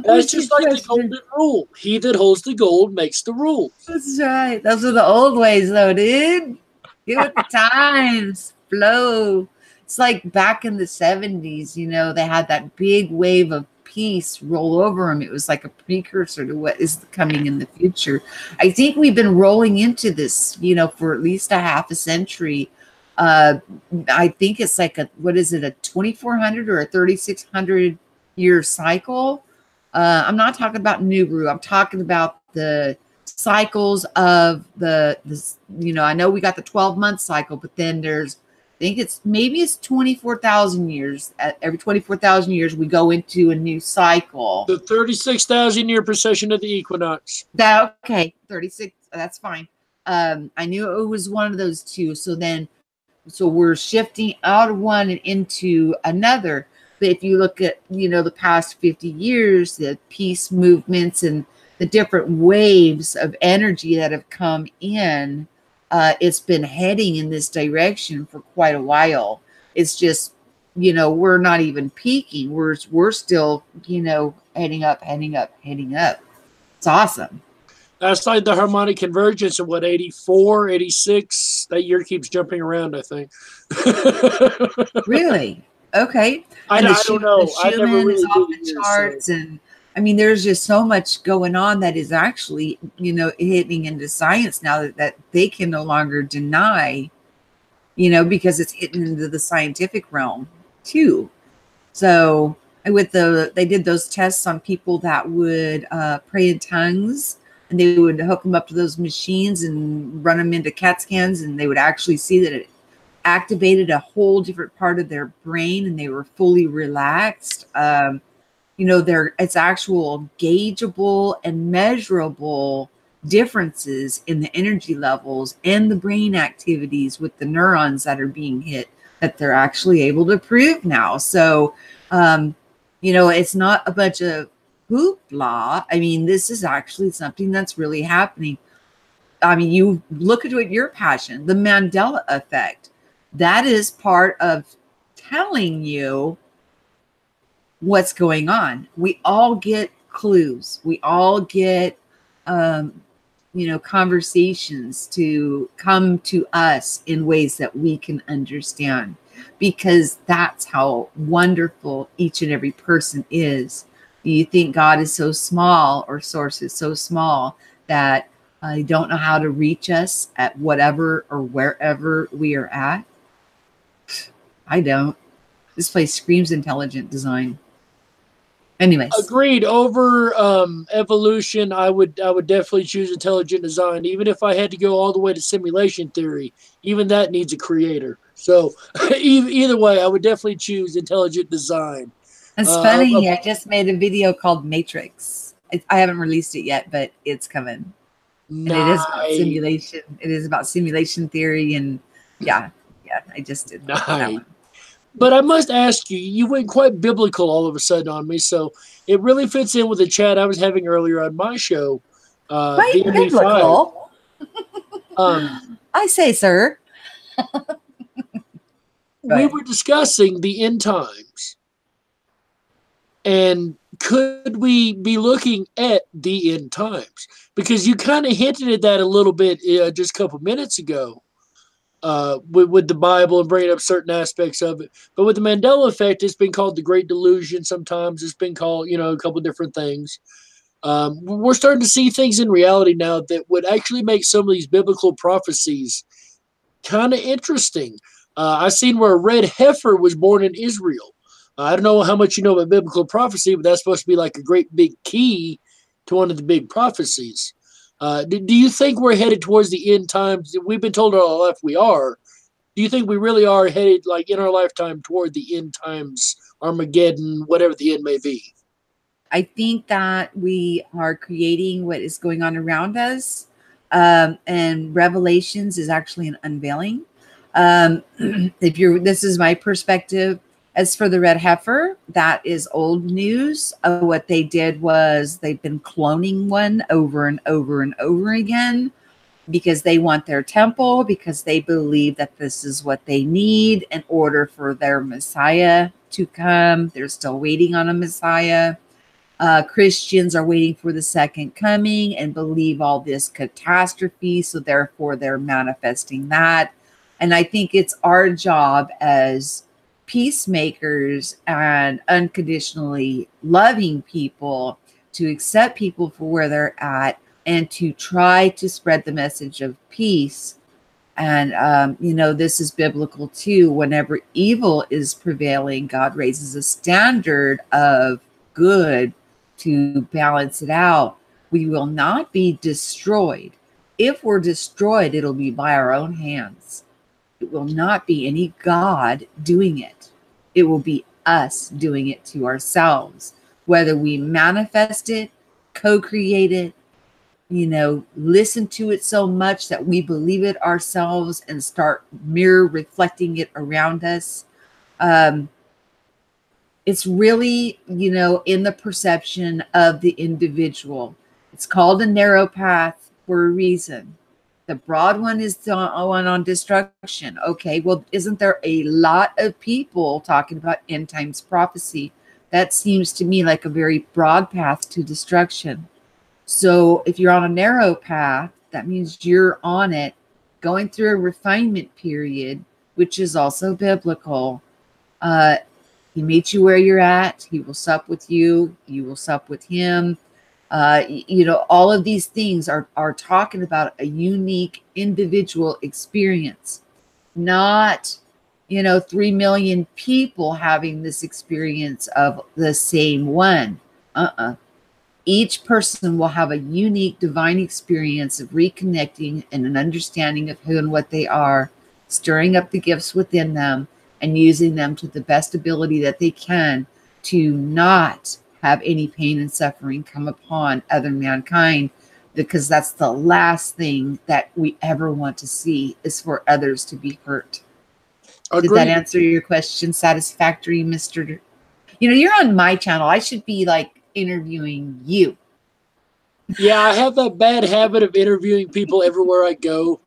That's just like the golden rule. He that holds the gold makes the rules. That's right. Those are the old ways though, dude. Get with the times. Flow. It's like back in the 70s, they had that big wave of peace roll over them. It was like a precursor to what is coming in the future. I think we've been rolling into this, for at least a half a century. I think it's like a 2,400 or a 3,600 year cycle. I'm not talking about Nubru. I'm talking about the cycles of I know we got the 12-month cycle, but then there's, I think it's 24,000 years. Every 24,000 years, we go into a new cycle. The 36,000 year precession of the equinox. 36. That's fine. I knew it was one of those two. So we're shifting out of one and into another. But if you look at, the past 50 years, the peace movements and the different waves of energy that have come in, it's been heading in this direction for quite a while. It's just, we're not even peaking. We're still, heading up. It's awesome. That's like the harmonic convergence of 84, 86. That year keeps jumping around, I think. Really? Okay. I don't know. I never really is off the charts, and I mean, there's just so much going on that is actually, hitting into science now that they can no longer deny, because it's hitting into the scientific realm too. So they did those tests on people that would pray in tongues, and they would hook them up to those machines and run them into CAT scans, and they would actually see that it activated a whole different part of their brain, and they were fully relaxed. it's actual gaugeable and measurable differences in the energy levels and the brain activities with the neurons that are being hit that they're actually able to prove now. So, it's not a bunch of hoopla. I mean, this is actually something that's really happening. I mean, you look at your passion, the Mandela effect. That is part of telling you what's going on. We all get clues. We all get, conversations to come to us in ways that we can understand, because that's how wonderful each and every person is. Do you think God is so small, or source is so small that you don't know how to reach us at whatever or wherever we are at? I don't. This place screams intelligent design. Anyways, Agreed. Over evolution, I would definitely choose intelligent design, even if I had to go all the way to simulation theory. Even that needs a creator. So either way, I would definitely choose intelligent design. it's funny. I just made a video called Matrix. I haven't released it yet, but it's coming. And it is about simulation. It is about simulation theory, and yeah, I just did that one. But I must ask you, you went quite biblical all of a sudden on me, so it really fits in with the chat I was having earlier on my show. Quite biblical. I say, sir. We were discussing the end times. And could we be looking at the end times? Because you kind of hinted at that a little bit just a couple minutes ago. With the Bible and bringing up certain aspects of it. But with the Mandela effect, it's been called the Great Delusion. Sometimes it's been called, a couple different things. We're starting to see things in reality now that would actually make some of these biblical prophecies kind of interesting. I've seen where a red heifer was born in Israel. I don't know how much you know about biblical prophecy, but that's supposed to be like a great big key to one of the big prophecies. Do you think we're headed towards the end times? We've been told our life we are. Do you think we really are headed, like in our lifetime, toward the end times, Armageddon, whatever the end may be? I think that we are creating what is going on around us. And Revelations is actually an unveiling. This is my perspective. As for the red heifer, that is old news. What they did was they've been cloning one over and over and over again because they want their temple, because they believe that this is what they need in order for their Messiah to come. They're still waiting on a Messiah. Christians are waiting for the second coming and believe all this catastrophe. So therefore they're manifesting that. And I think it's our job as peacemakers and unconditionally loving people to accept people for where they're at and to try to spread the message of peace. And, this is biblical too. Whenever evil is prevailing, God raises a standard of good to balance it out. We will not be destroyed. If we're destroyed, it'll be by our own hands. It will not be any God doing it. It will be us doing it to ourselves, whether we manifest it, co-create it, listen to it so much that we believe it ourselves and start mirror reflecting it around us. It's really, in the perception of the individual. It's called a narrow path for a reason. The broad one is the one on destruction. Okay, well, isn't there a lot of people talking about end times prophecy? That seems to me like a very broad path to destruction. So if you're on a narrow path, that means you're on it, going through a refinement period, which is also biblical. He meets you where you're at. He will sup with you. You will sup with him. All of these things are talking about a unique individual experience, not, 3 million people having this experience of the same one. Each person will have a unique divine experience of reconnecting and an understanding of who and what they are, stirring up the gifts within them and using them to the best ability that they can to not have any pain and suffering come upon other mankind, because that's the last thing that we ever want to see, is for others to be hurt. Agreed. Did that answer your question satisfactory, Mr.? You're on my channel. I should be like interviewing you. Yeah, I have that bad habit of interviewing people everywhere I go.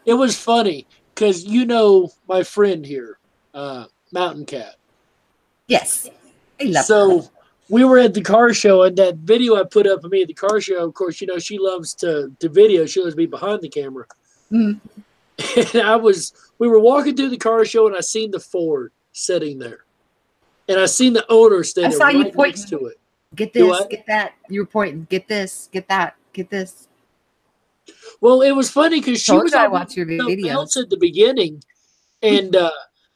It was funny because my friend here, Mountain Cat. Yes, I love So her. we were at the car show, and that video I put up of me at the car show, of course, she loves to video. She loves to be behind the camera. Mm. And we were walking through the car show, and I seen the Ford sitting there. And I seen the owner standing right next to it. Get this, get that. You were pointing. Get this, get that, get this. Well, it was funny because she was on watch your videos at the beginning, and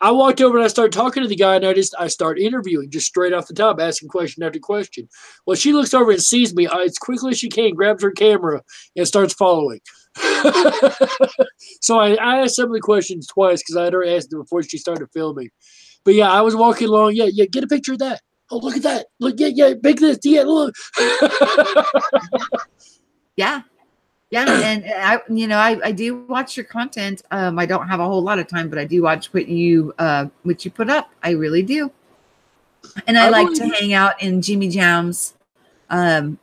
I walked over and I started talking to the guy, and I start interviewing just straight off the top, asking question after question. Well, she looks over and sees me as quickly as she can, grabs her camera, and starts following. So I asked some of the questions twice because I had already asked them before she started filming. But yeah, I was walking along. Yeah, get a picture of that. Oh, look at that. Look, yeah, make this. Yeah, look. Yeah. And I do watch your content. I don't have a whole lot of time, but I do watch what you put up. I really do. And I like to hang out in Jimmy Jam's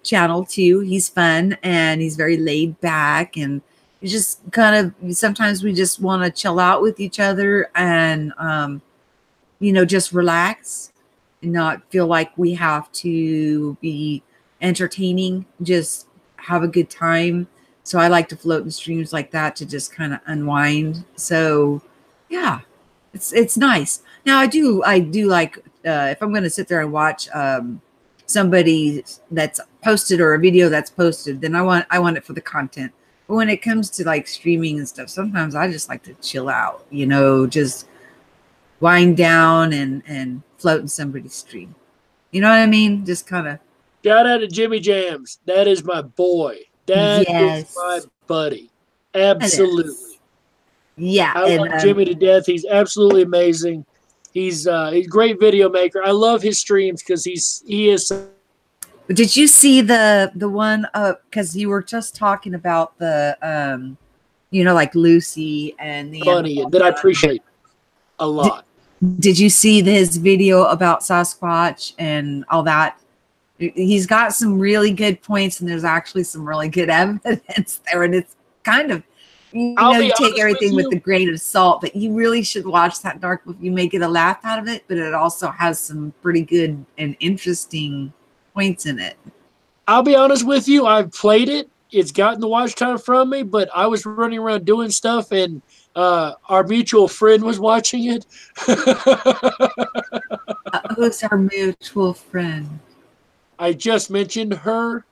channel too. He's fun and he's very laid back, and you just kind of, sometimes we just want to chill out with each other and just relax and not feel like we have to be entertaining, just have a good time. So I like to float in streams like that to just kind of unwind. So yeah, it's nice. Now I do like, if I'm going to sit there and watch somebody that's posted or a video that's posted, then I want it for the content. But when it comes to like streaming and stuff, sometimes I just like to chill out, just wind down and float in somebody's stream. You know what I mean? Just kind of. Shout out to Jimmy Jams. That is my boy. That is my buddy. Absolutely. Yeah. I love Jimmy to death. He's absolutely amazing. He's a great video maker. I love his streams because he is. Did you see the one because you were just talking about the like Lucy and the funny that I appreciate a lot. Did you see his video about Sasquatch and all that? He's got some really good points, and there's actually some really good evidence there. And it's kind of, you take everything with a grain of salt, but you really should watch that Darkwolf. You may get a laugh out of it, but it also has some pretty good and interesting points in it. I'll be honest with you. I've played it. It's gotten the watch time from me, but I was running around doing stuff, and our mutual friend was watching it. Who's our mutual friend? I just mentioned her.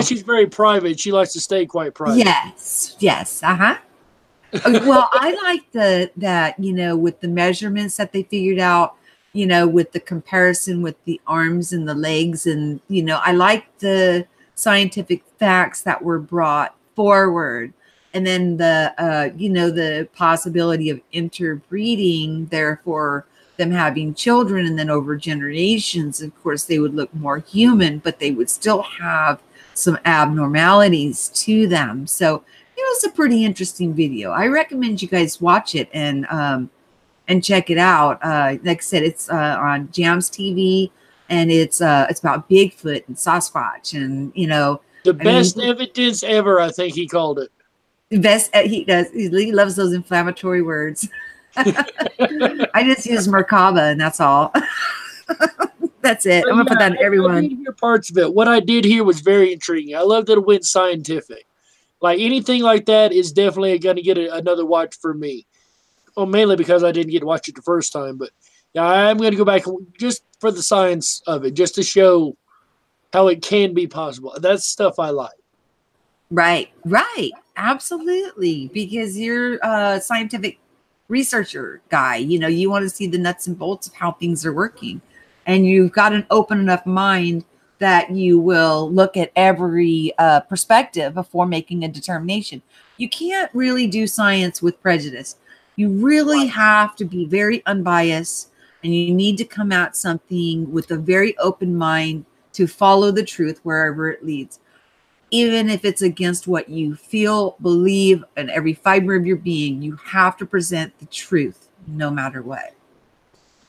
She's very private. She likes to stay quite private. Yes. Well, I like that with the measurements that they figured out, with the comparison with the arms and the legs, and I like the scientific facts that were brought forward, and then the possibility of interbreeding, therefore them having children, and then over generations, of course, they would look more human, but they would still have some abnormalities to them. So it was a pretty interesting video. I recommend you guys watch it and check it out. Like I said, it's on Jams TV, and it's about Bigfoot and Sasquatch, and the best evidence ever. I think he called it. Best. He does. He loves those inflammatory words. I just use Merkaba, and that's all. That's it. I'm gonna put that in everyone. I did hear parts of it. What I did hear was very intriguing. I love that it went scientific. Like anything like that is definitely going to get another watch for me. Well, mainly because I didn't get to watch it the first time, but yeah, I'm going to go back just for the science of it, just to show how it can be possible. That's stuff I like. Right. Absolutely. Because you're a scientific researcher guy. You want to see the nuts and bolts of how things are working. And you've got an open enough mind that you will look at every perspective before making a determination. You can't really do science with prejudice. You really have to be very unbiased and you need to come at something with a very open mind to follow the truth wherever it leads, even if it's against what you feel, believe, and every fiber of your being. You have to present the truth no matter what.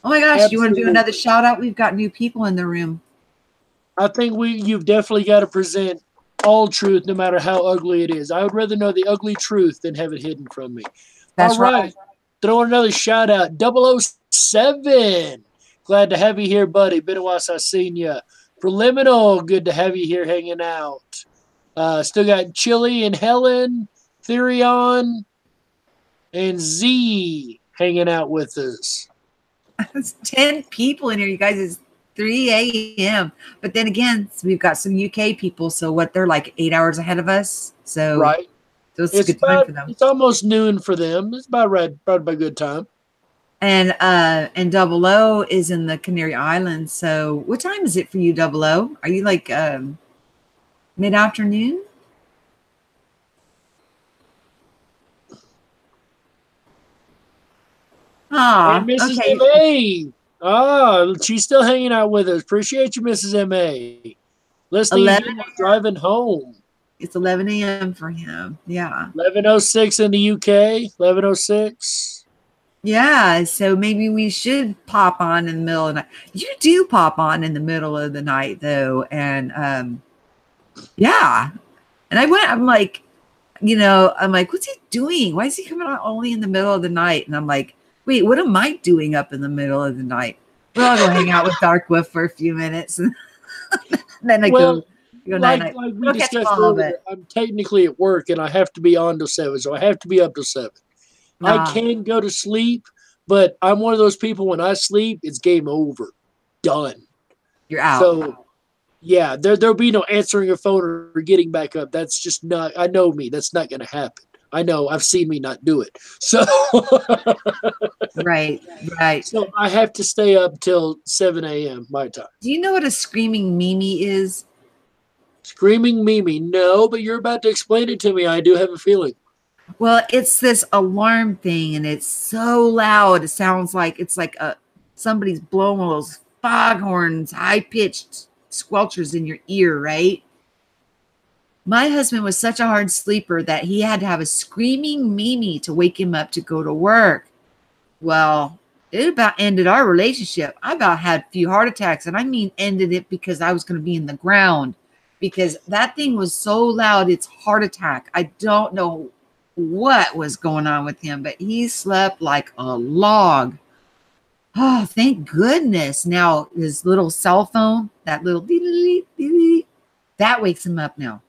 Oh my gosh, you want to do another shout out? We've got new people in the room. I think you've definitely got to present all truth, no matter how ugly it is. I would rather know the ugly truth than have it hidden from me. That's all right. Throw another shout out. 007. Glad to have you here, buddy. Been a while since I've seen you. Preliminal. Good to have you here hanging out. Still got Chili and Helen, Therion, and Z hanging out with us. It's 10 people in here, you guys. It's 3 a.m. But then again, we've got some UK people, so what, they're like 8 hours ahead of us. So, right. So it's a good time for them. It's almost noon for them. It's about right by good time. And 00 is in the Canary Islands. So what time is it for you, 00? Are you like mid-afternoon? Ah, and Mrs. Okay. M.A. Ah, she's still hanging out with us. Appreciate you, Mrs. M.A. Listening while driving home. It's 11 a.m. for him. Yeah. 11:06 in the UK. 11:06. Yeah. So maybe we should pop on in the middle of the night. You do pop on in the middle of the night, though. And yeah. And I'm like, what's he doing? Why is he coming on only in the middle of the night? And I'm like, wait, what am I doing up in the middle of the night? Well, I'll go hang out with Darkwolf for a few minutes. And then I go like we discussed earlier, I'm technically at work and I have to be on till 7, so I have to be up till 7. I can go to sleep, but I'm one of those people, when I sleep, it's game over. Done. You're out. So, yeah, there'll be no answering a phone or getting back up. That's just not, I know me. That's not going to happen. I know. I've seen me not do it. So, right. So I have to stay up till 7 a.m. my time. Do you know what a screaming Mimi is? Screaming Mimi? No, but you're about to explain it to me. I do have a feeling. Well, it's this alarm thing, and it's so loud. It sounds like it's like somebody's blowing one of those foghorns, high-pitched squelchers in your ear, right? My husband was such a hard sleeper that he had to have a screaming Mimi to wake him up to go to work. Well, it about ended our relationship. I about had a few heart attacks, and I mean ended it because I was going to be in the ground, because that thing was so loud, it's heart attack. I don't know what was going on with him, but he slept like a log. Oh, thank goodness. Now his little cell phone, that little that wakes him up now.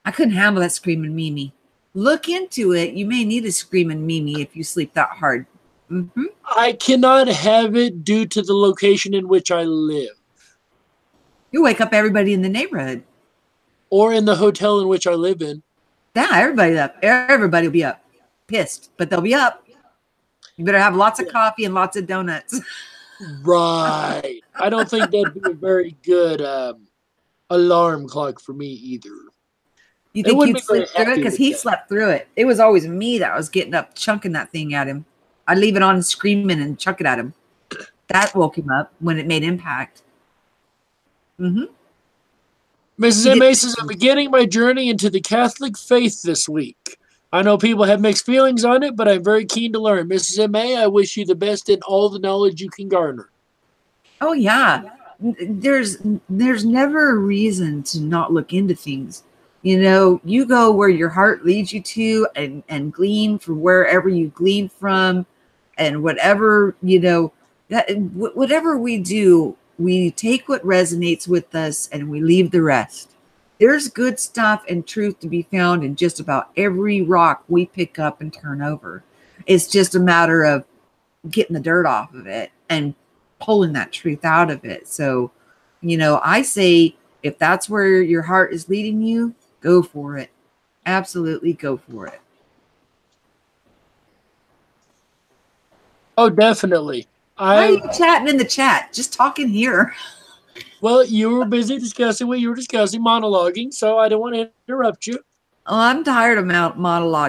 I couldn't handle that screaming Mimi. Look into it. You may need a screaming Mimi if you sleep that hard. Mm-hmm. I cannot have it due to the location in which I live. You wake up everybody in the neighborhood. Or in the hotel in which I live in. Yeah, everybody's up. Everybody will be up. Pissed, but they'll be up. You better have lots of coffee and lots of donuts. Right. I don't think that'd be a very good alarm clock for me either. You think he'd sleep through it? Because he slept through it. It was always me that was getting up, chunking that thing at him. I'd leave it on screaming and chuck it at him. That woke him up when it made impact. Mm-hmm. Mrs. M.A. says, I'm beginning my journey into the Catholic faith this week. I know people have mixed feelings on it, but I'm very keen to learn. Mrs. M.A., I wish you the best in all the knowledge you can garner. Oh, yeah. There's never a reason to not look into things. You know, you go where your heart leads you to and glean from wherever you glean from, and whatever, whatever we do, we take what resonates with us and we leave the rest. There's good stuff and truth to be found in just about every rock we pick up and turn over. It's just a matter of getting the dirt off of it and pulling that truth out of it. So, I say, if that's where your heart is leading you, go for it. Absolutely go for it. Oh, definitely. Why are you chatting in the chat? Just talking here. Well, you were busy discussing what you were discussing, monologuing, so I don't want to interrupt you. Oh, I'm tired of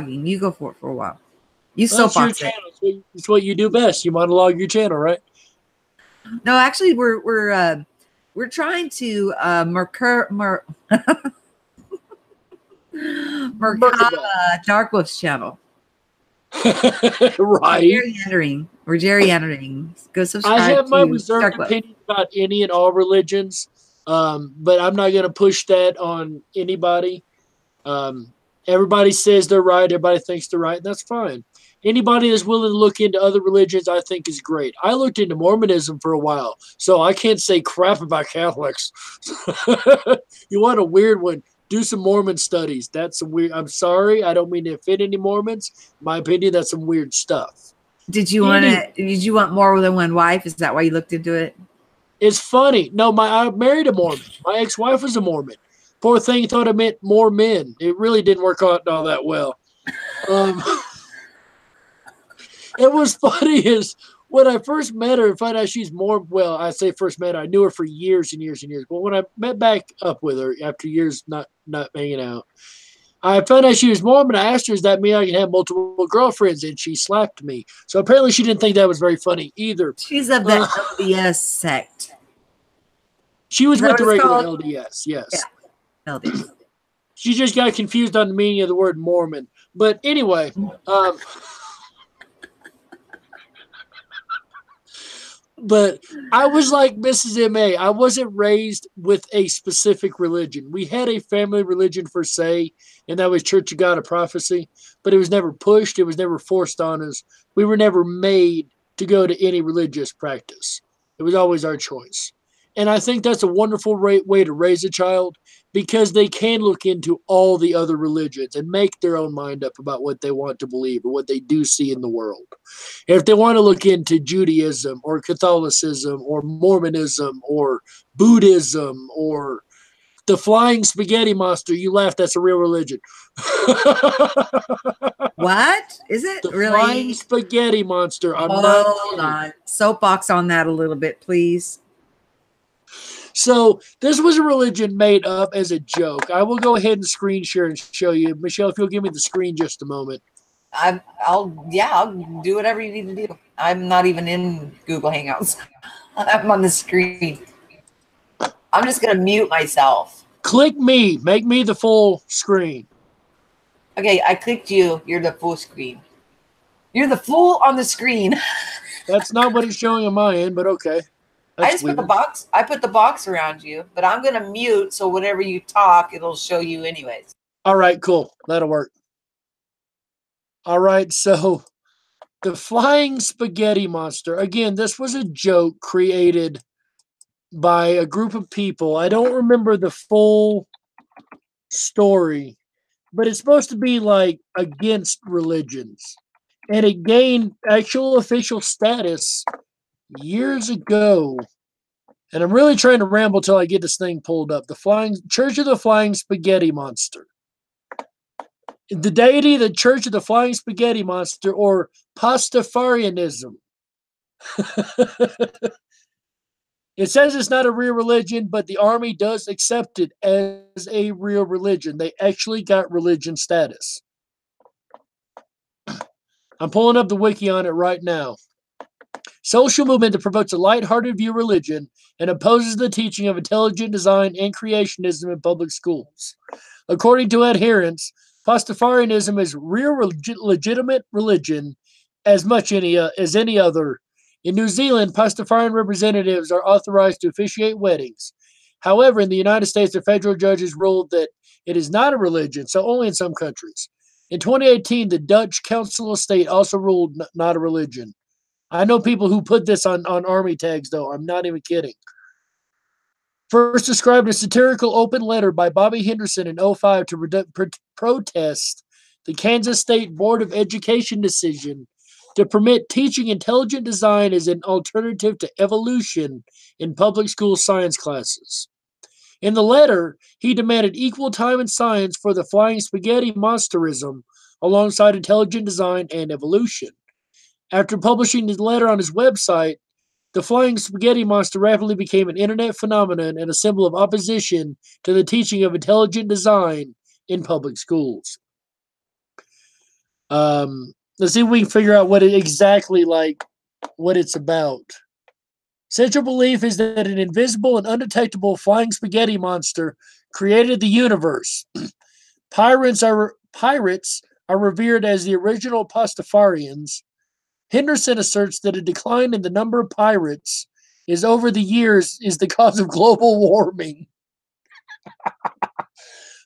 You go for it for a while. You soapbox it. It's what you do best. You monologue your channel, right? No, actually, we're trying to Merkaba Darkwolf's channel. Right. We're gerrymandering. Go subscribe. I have my to reserved Darkwolf. opinion about any and all religions, but I'm not going to push that on anybody. Everybody says they're right. Everybody thinks they're right. And that's fine. Anybody that's willing to look into other religions, I think is great. I looked into Mormonism for a while, so I can't say crap about Catholics. You want a weird one? Do some Mormon studies. That's some weird. I'm sorry. I don't mean to offend any Mormons. In my opinion, that's some weird stuff. Did you want more than one wife? Is that why you looked into it? It's funny. No, I married a Mormon. My ex-wife was a Mormon. Poor thing thought it meant more men. It really didn't work out all that well. It was funny is when I first met her and found out she's more, well, I say first met her, I knew her for years and years and years. But when I met back up with her after years not hanging out, I found out she was Mormon. I asked her, "Does that mean I can have multiple girlfriends?" And she slapped me. So apparently she didn't think that was very funny either. She's of the LDS sect. She was with the regular LDS, yes. Yeah. LDS. She just got confused on the meaning of the word Mormon. But anyway, but I was like Mrs. M.A. I wasn't raised with a specific religion. We had a family religion per se, and that was Church of God of Prophecy, but it was never pushed. It was never forced on us. We were never made to go to any religious practice. It was always our choice. And I think that's a wonderful way to raise a child because they can look into all the other religions and make their own mind up about what they want to believe or what they do see in the world. If they want to look into Judaism or Catholicism or Mormonism or Buddhism or the flying spaghetti monster, you laugh, that's a real religion. What? Is it the really? Flying spaghetti monster. Hold on. Soapbox on that a little bit, please. So this was a religion made up as a joke. I will go ahead and screen share and show you. Michelle, if you'll give me the screen just a moment. I'll do whatever you need to do. I'm not even in Google Hangouts. I'm on the screen. I'm just going to mute myself. Click me. Make me the full screen. Okay, I clicked you. You're the full screen. You're the full on the screen. That's not what it's showing on my end, but okay. I just put the box. I put the box around you, but I'm going to mute so whenever you talk, it'll show you anyways. All right, cool. That'll work. All right, so the flying spaghetti monster. Again, this was a joke created by a group of people. I don't remember the full story, but it's supposed to be like against religions. And it gained actual official status years ago. And I'm really trying to ramble till I get this thing pulled up. The Church of the Flying Spaghetti Monster. The deity, the Church of the Flying Spaghetti Monster, or Pastafarianism. It says it's not a real religion, but the army does accept it as a real religion. They actually got religion status. I'm pulling up the wiki on it right now. Social movement that promotes a lighthearted view of religion and opposes the teaching of intelligent design and creationism in public schools. According to adherents, Pastafarianism is real legitimate religion as much as any other. In New Zealand, Pastafarian representatives are authorized to officiate weddings. However, in the United States, the federal judges ruled that it is not a religion, so only in some countries. In 2018, the Dutch Council of State also ruled not a religion. I know people who put this on army tags, though. I'm not even kidding. First described a satirical open letter by Bobby Henderson in 2005 to protest the Kansas State Board of Education decision to permit teaching intelligent design as an alternative to evolution in public school science classes. In the letter, he demanded equal time in science for the flying spaghetti monsterism alongside intelligent design and evolution. After publishing the letter on his website, the flying spaghetti monster rapidly became an internet phenomenon and a symbol of opposition to the teaching of intelligent design in public schools. Let's see if we can figure out what it's about. Central belief is that an invisible and undetectable flying spaghetti monster created the universe. Pirates are revered as the original Pastafarians. Henderson asserts that a decline in the number of pirates is over the years is the cause of global warming.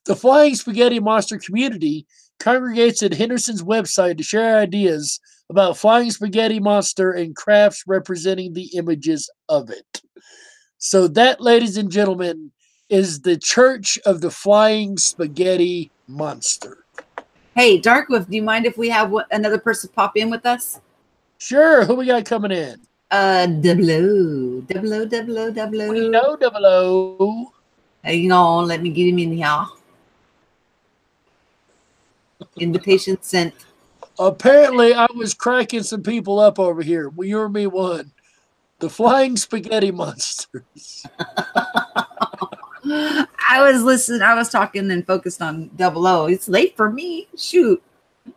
The Flying Spaghetti Monster community congregates at Henderson's website to share ideas about Flying Spaghetti Monster and crafts representing the images of it. So that, ladies and gentlemen, is the Church of the Flying Spaghetti Monster. Hey, Darkwolf, do you mind if we have another person pop in with us? Sure. Who we got coming in? Double O. We know Double O. Hang on, let me get him in here. Invitation sent. Apparently, I was cracking some people up over here. Well, you or me one. The Flying Spaghetti Monsters. I was listening. I was talking and focused on Double O. It's late for me. Shoot.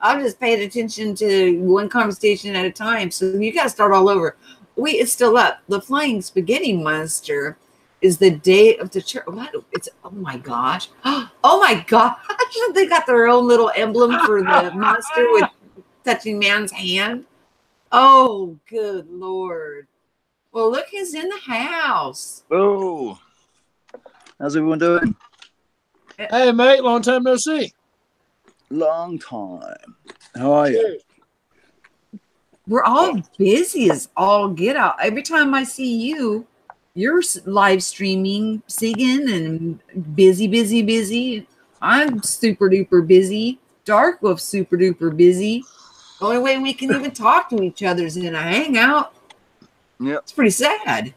I'm just paying attention to one conversation at a time. So you got to start all over. Wait, it's still up. The Flying Spaghetti Monster is the day of the church. What? It's, oh my gosh. Oh my gosh. They got their own little emblem for the monster with touching man's hand. Oh, good Lord. Well, look who's in the house. Oh, how's everyone doing? Hey, mate, long time no see. Long time. How are you? We're all busy as all get out. Every time I see you, you're live streaming, singing, and busy. I'm super duper busy. Darkwolf's super duper busy. The only way we can even talk to each other is in a hangout. Yeah, it's pretty sad.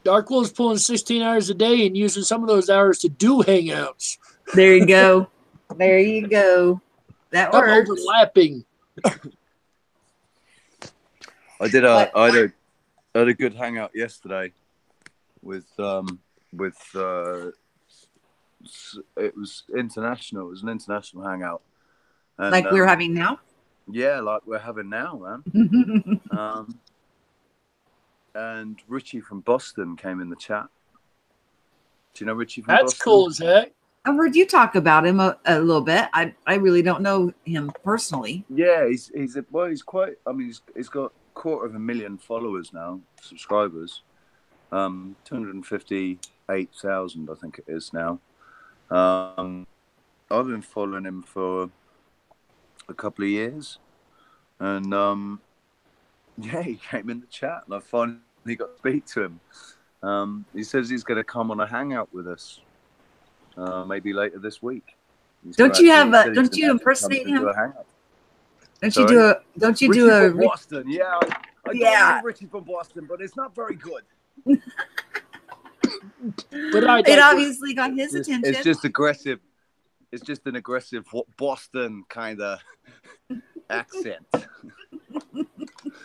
Darkwolf's pulling 16 hours a day and using some of those hours to do hangouts. There you go. There you go. That works. Overlapping. I had a good hangout yesterday with it was international. It was an international hangout. And, like we're having now? Yeah, like we're having now, man. And Richie from Boston came in the chat. Do you know Richie from Boston? That's cool as heck. I've heard you talk about him a little bit. I really don't know him personally. Yeah, he's quite. I mean, he's got 250,000 followers now, subscribers. 258,000, I think it is now. I've been following him for a couple of years, and yeah, he came in the chat, and I finally got to speak to him. He says he's going to come on a hangout with us, maybe later this week. Don't you impersonate him? Don't you do a Boston? Yeah, I do Richie from Boston, but it's not very good. But it obviously got his attention. It's just aggressive. It's just an aggressive Boston kind of accent.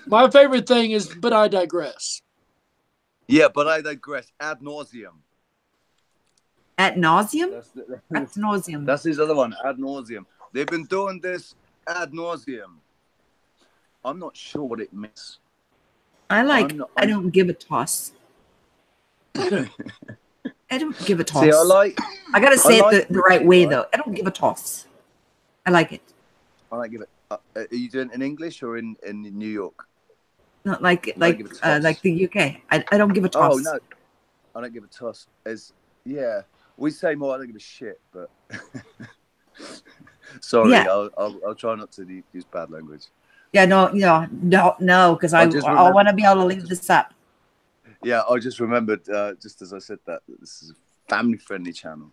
My favorite thing is, but I digress. Yeah, but I digress ad nauseum. Ad nauseum? Ad nauseum. That's his other one, ad nauseum. They've been doing this ad nauseum. I'm not sure what it means. I don't give a toss. I don't give a toss. See, I gotta say it the right way, though. I don't give a toss. I like it. I don't give it. Are you doing it in English or in New York? Not like the UK. I don't give a toss. Oh no, I don't give a toss. Yeah, we say more. I don't give a shit, but sorry, yeah. I'll try not to use bad language. Yeah, no, because I want to be able to leave this up. Yeah, I just remembered, just as I said that, this is a family-friendly channel.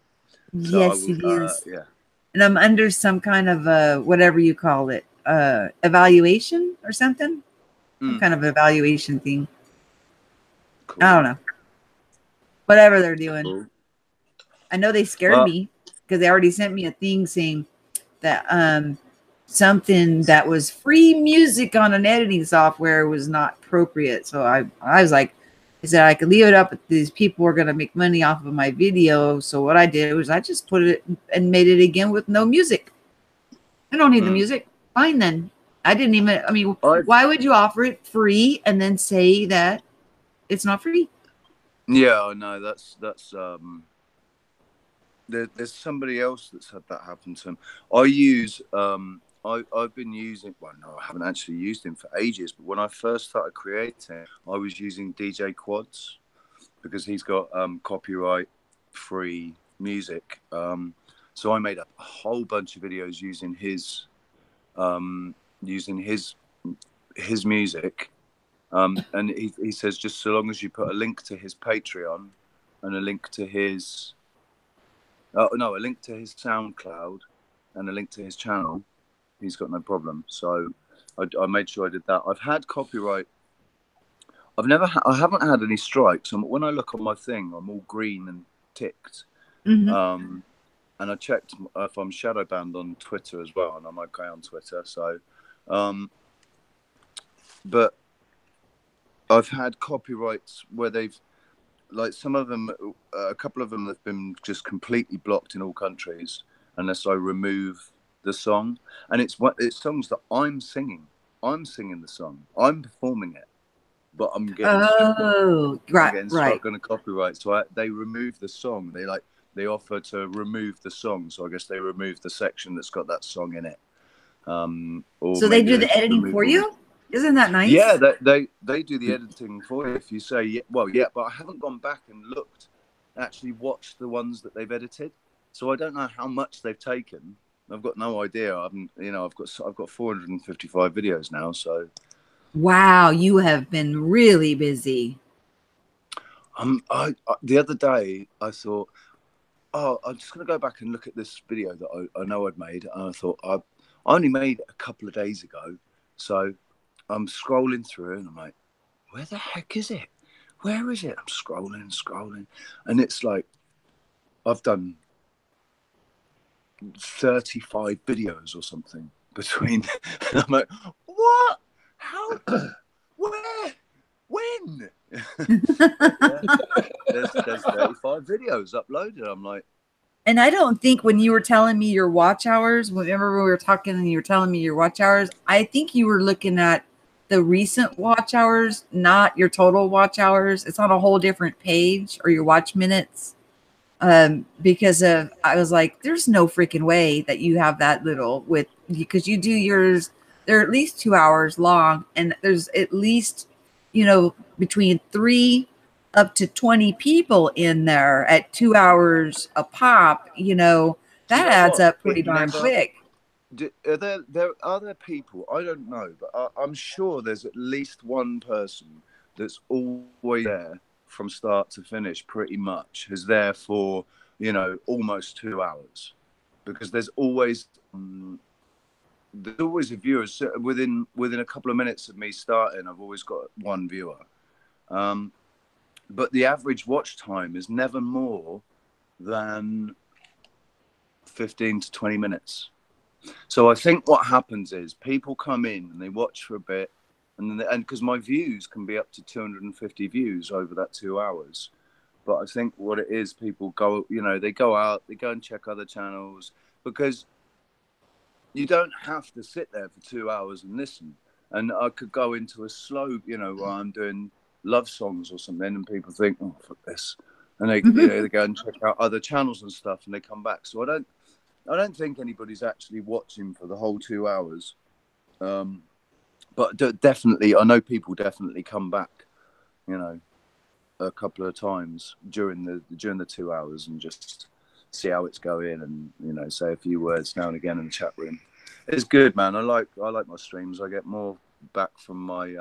So yes, it is. Yeah. And I'm under some kind of, whatever you call it, evaluation or something. Some kind of evaluation thing. Cool. I don't know. Whatever they're doing. Cool. I know they scared me because they already sent me a thing saying that something that was free music on an editing software was not appropriate. So I was like, I said I could leave it up, but these people were going to make money off of my video. So what I did was I just put it and made it again with no music. I don't need the music. Fine then. I didn't even, why would you offer it free and then say that It's not free. Yeah, no, that's there's somebody else that's had that happen to him. I've been using, well, no, I haven't actually used him for ages, but when I first started creating, I was using DJ Quads because he's got copyright free music. So I made up a whole bunch of videos using his music. And he says just so long as you put a link to his Patreon and a link to his a link to his SoundCloud and a link to his channel, he's got no problem. So I made sure I did that. I've had copyright. I haven't had any strikes. And when I look on my thing, I'm all green and ticked. Mm-hmm. And I checked if I'm shadow banned on Twitter as well, and I'm okay on Twitter. So, but I've had copyrights where they've, like, some of them, a couple of them have been just completely blocked in all countries unless I remove the song. And it's songs that I'm singing. I'm singing the song. I'm performing it, but I'm getting struck on a copyright. So they remove the song. They offer to remove the song. So I guess they remove the section that's got that song in it. So they do the editing for you? Isn't that nice? Yeah, they do the editing for you if you say, yeah, well, yeah, but I haven't gone back and actually watched the ones that they've edited. So I don't know how much they've taken. I've got no idea. I've got 455 videos now. So. Wow, you have been really busy. The other day I thought, oh, I'm just going to go back and look at this video that I know I'd made. And I thought, I only made it a couple of days ago. So I'm scrolling through and I'm like, where the heck is it? Where is it? I'm scrolling. And it's like, I've done 35 videos or something between. And I'm like, what? How? Where? When? There's 35 videos uploaded. I'm like, and I don't think when you were telling me your watch hours, whenever we were talking and you were telling me your watch hours, I think you were looking at the recent watch hours, not your total watch hours. It's on a whole different page, or your watch minutes. Because I was like, there's no freaking way that you have that little because you do yours. They're at least 2 hours long, and there's at least, between 3 up to 20 people in there at 2 hours a pop. That adds up pretty darn quick. Are there people, I don't know, but I'm sure there's at least one person that's always there from start to finish, pretty much, is there for, almost 2 hours, because there's always a viewer. So within a couple of minutes of me starting, I've always got one viewer. But the average watch time is never more than 15 to 20 minutes. So I think what happens is people come in and they watch for a bit, and because my views can be up to 250 views over that 2 hours. But I think what it is, people go, they go out, they go and check other channels, because you don't have to sit there for 2 hours and listen. And I could go into a slow, where I'm doing love songs or something, and people think, oh, fuck this. And they, they go and check out other channels and stuff, and they come back. So I don't think anybody's actually watching for the whole 2 hours. But definitely, I know people definitely come back, a couple of times during the 2 hours and just see how it's going, and say a few words now and again in the chat room. It's good, man. I like my streams. I get more back from my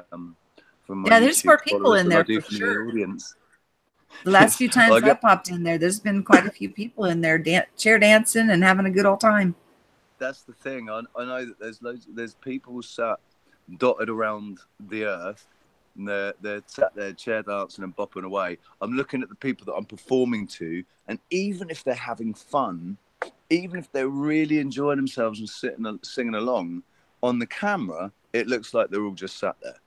there's YouTube more people in there for sure. The audience. The last few times I popped in there, there's been quite a few people in there chair dancing and having a good old time. That's the thing. I know that there's people sat dotted around the earth, and they're sat there chair dancing and bopping away. I'm looking at the people that I'm performing to, and even if they're having fun, even if they're really enjoying themselves and singing along, on the camera it looks like they're all just sat there.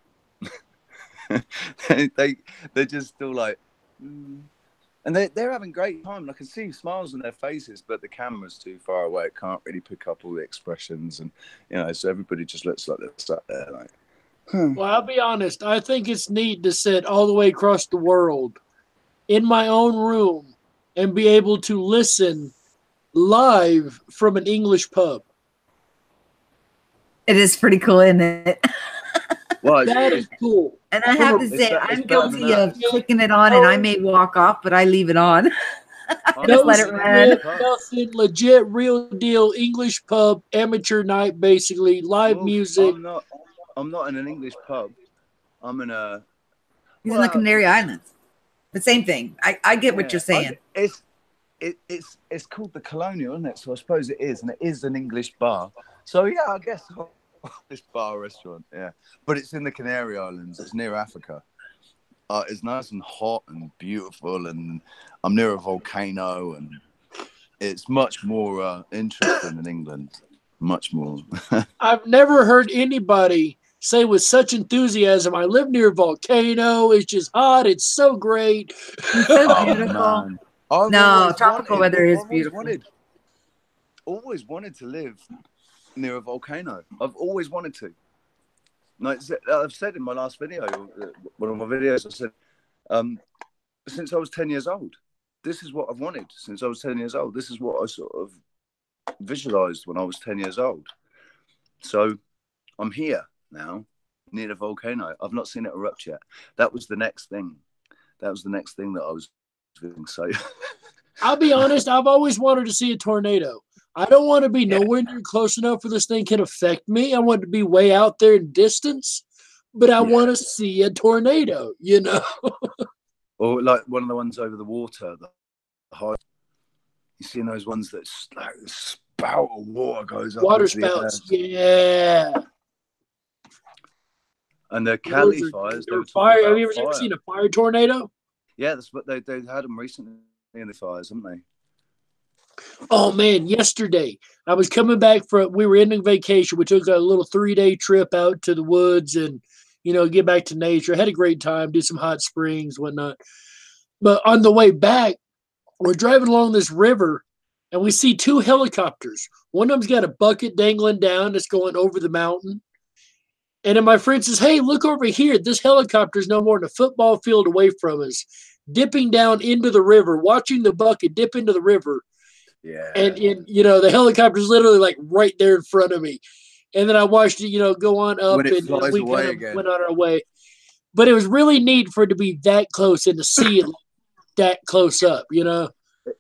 They're just still like, and they're having great time. And I can see smiles on their faces, but the camera's too far away. It can't really pick up all the expressions, and so everybody just looks like they're sat there like, Well, I'll be honest. I think it's neat to sit all the way across the world in my own room and be able to listen live from an English pub. It is pretty cool, isn't it? Well, That is cool. And I have to It's say, it's I'm better than guilty that. of clicking it on, and I may walk off, but I leave it on. I just No let it run. script, nothing. Legit, real deal English pub, amateur night, basically live Well, music. I'm not in an English pub. I'm in a. He's in the Canary Islands. The same thing. I get what you're saying. It's called the Colonial, isn't it? So I suppose it is, and it is an English bar. So yeah, I guess this bar restaurant, yeah. But it's in the Canary Islands. It's near Africa. It's nice and hot and beautiful, and I'm near a volcano, and it's much more interesting than England. Much more. I've never heard anybody say with such enthusiasm, I live near a volcano. It's just hot. It's so great. It's so beautiful. Man. No, tropical weather is beautiful. Always wanted to live near a volcano. I've always wanted to. Like I've said in my last video, one of my videos, I said, since I was 10 years old, this is what I've wanted since I was 10 years old. This is what I sort of visualized when I was 10 years old. So I'm here now near the volcano. I've not seen it erupt yet. That was the next thing. That I was doing. So I'll be honest, I've always wanted to see a tornado. I don't want to be nowhere near close enough where this thing can affect me. I want to be way out there in distance, but I want to see a tornado, you know? Or like one of the ones over the water, the high. You seen those ones that like the spout of water goes up. Water spouts, yeah. And the Cali fires. Fire. Have you ever seen a fire tornado? Yeah, that's what they had them recently in the fires, haven't they? Oh man, yesterday I was coming back we were ending vacation. We took a little 3-day trip out to the woods and, get back to nature. I had a great time, do some hot springs, whatnot. But on the way back, we're driving along this river and we see 2 helicopters. One of them's got a bucket dangling down that's going over the mountain. And then my friend says, hey, look over here. This helicopter is no more than a football field away from us, dipping down into the river, watching the bucket dip into the river. Yeah. And the helicopter's literally like right there in front of me. And then I watched it, go on up, and we kind of went on our way. But it was really neat for it to be that close and to see it that close up,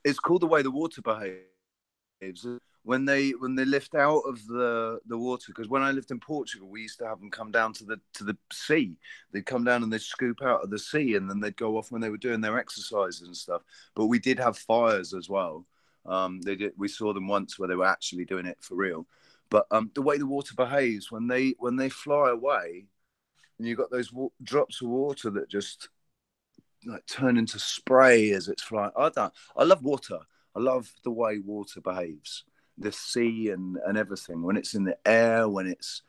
It's called the way the water behaves. When they lift out of the water, because when I lived in Portugal, we used to have them come down to the sea. They'd come down and they'd scoop out of the sea, and then they'd go off when they were doing their exercises and stuff. But we did have fires as well. We saw them once where they were actually doing it for real. But the way the water behaves when they fly away, and you've got those drops of water that just like turn into spray as it's flying. I love water. I love the way water behaves. The sea and everything, when it's in the air, when it's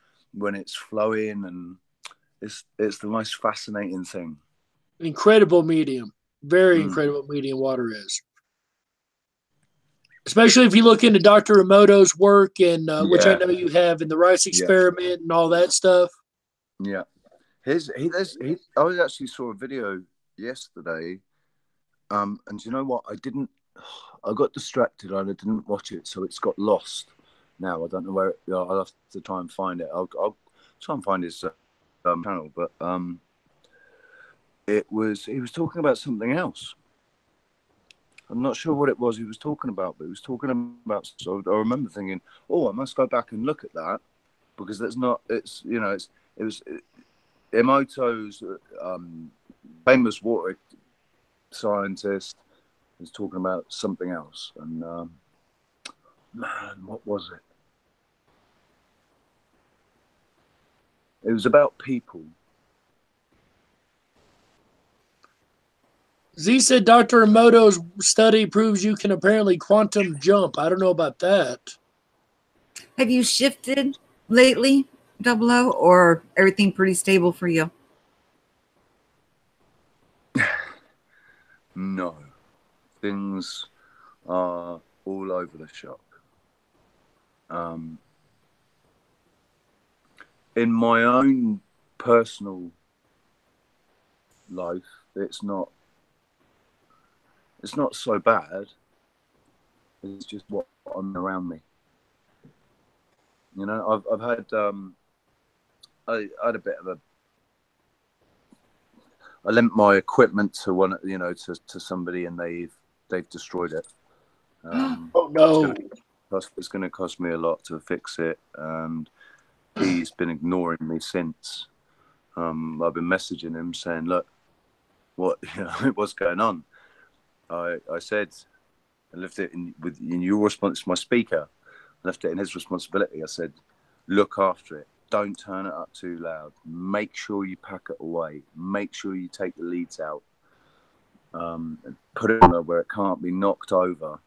flowing, and it's the most fascinating thing. Incredible medium. Very incredible medium water is. Especially if you look into Dr. Emoto's work and which I know you have in the rice experiment and all that stuff. Yeah. I actually saw a video yesterday. And you know what? I got distracted and I didn't watch it, so it's got lost now. I don't know where I'll have to try and find it. I'll try and find his channel, but he was talking about something else. I'm not sure what it was he was talking about, but he was talking about. So I remember thinking, I must go back and look at that, because it was Emoto's famous water scientist was talking about something else, and man, what was it? It was about people. Z said Dr. Emoto's study proves you can apparently quantum jump. I don't know about that. Have you shifted lately, 00, or everything pretty stable for you? No. Things are all over the shop. In my own personal life, it's not so bad. It's just what I'm around me. You know, I've had I had a bit of a. I lent my equipment to one, you know, to somebody, and they've destroyed it. Oh no! It's going to cost me a lot to fix it, and he's been ignoring me since. I've been messaging him saying, "Look, what's going on?" I said, I left it in your response to my speaker. I left it in his responsibility. I said, "Look after it. Don't turn it up too loud. Make sure you pack it away. Make sure you take the leads out. And put it where it can't be knocked over."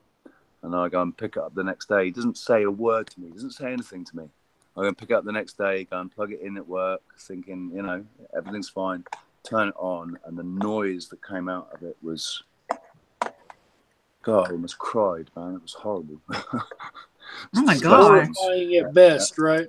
And I go and pick it up the next day. He doesn't say a word to me. He doesn't say anything to me. I go and pick it up the next day, go and plug it in at work, thinking, you know, everything's fine. Turn it on, and the noise that came out of it was, God, I almost cried, man. It was horrible. Oh my God. Horrifying at best, right?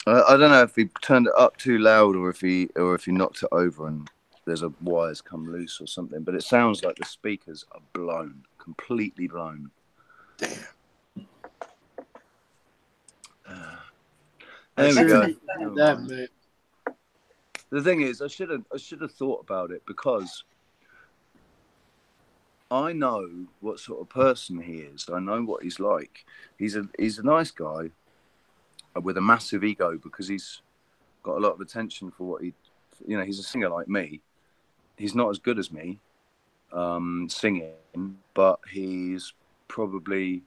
I don't know if he turned it up too loud or if he knocked it over and there's a wires come loose or something. But it sounds like the speakers are blown, completely blown. Damn. There we go. That, mate. The thing is, I should have thought about it, because I know what sort of person he is. I know what he's like. He's a nice guy with a massive ego, because he's got a lot of attention for what he, you know, he's a singer like me. He's not as good as me singing, but he's probably,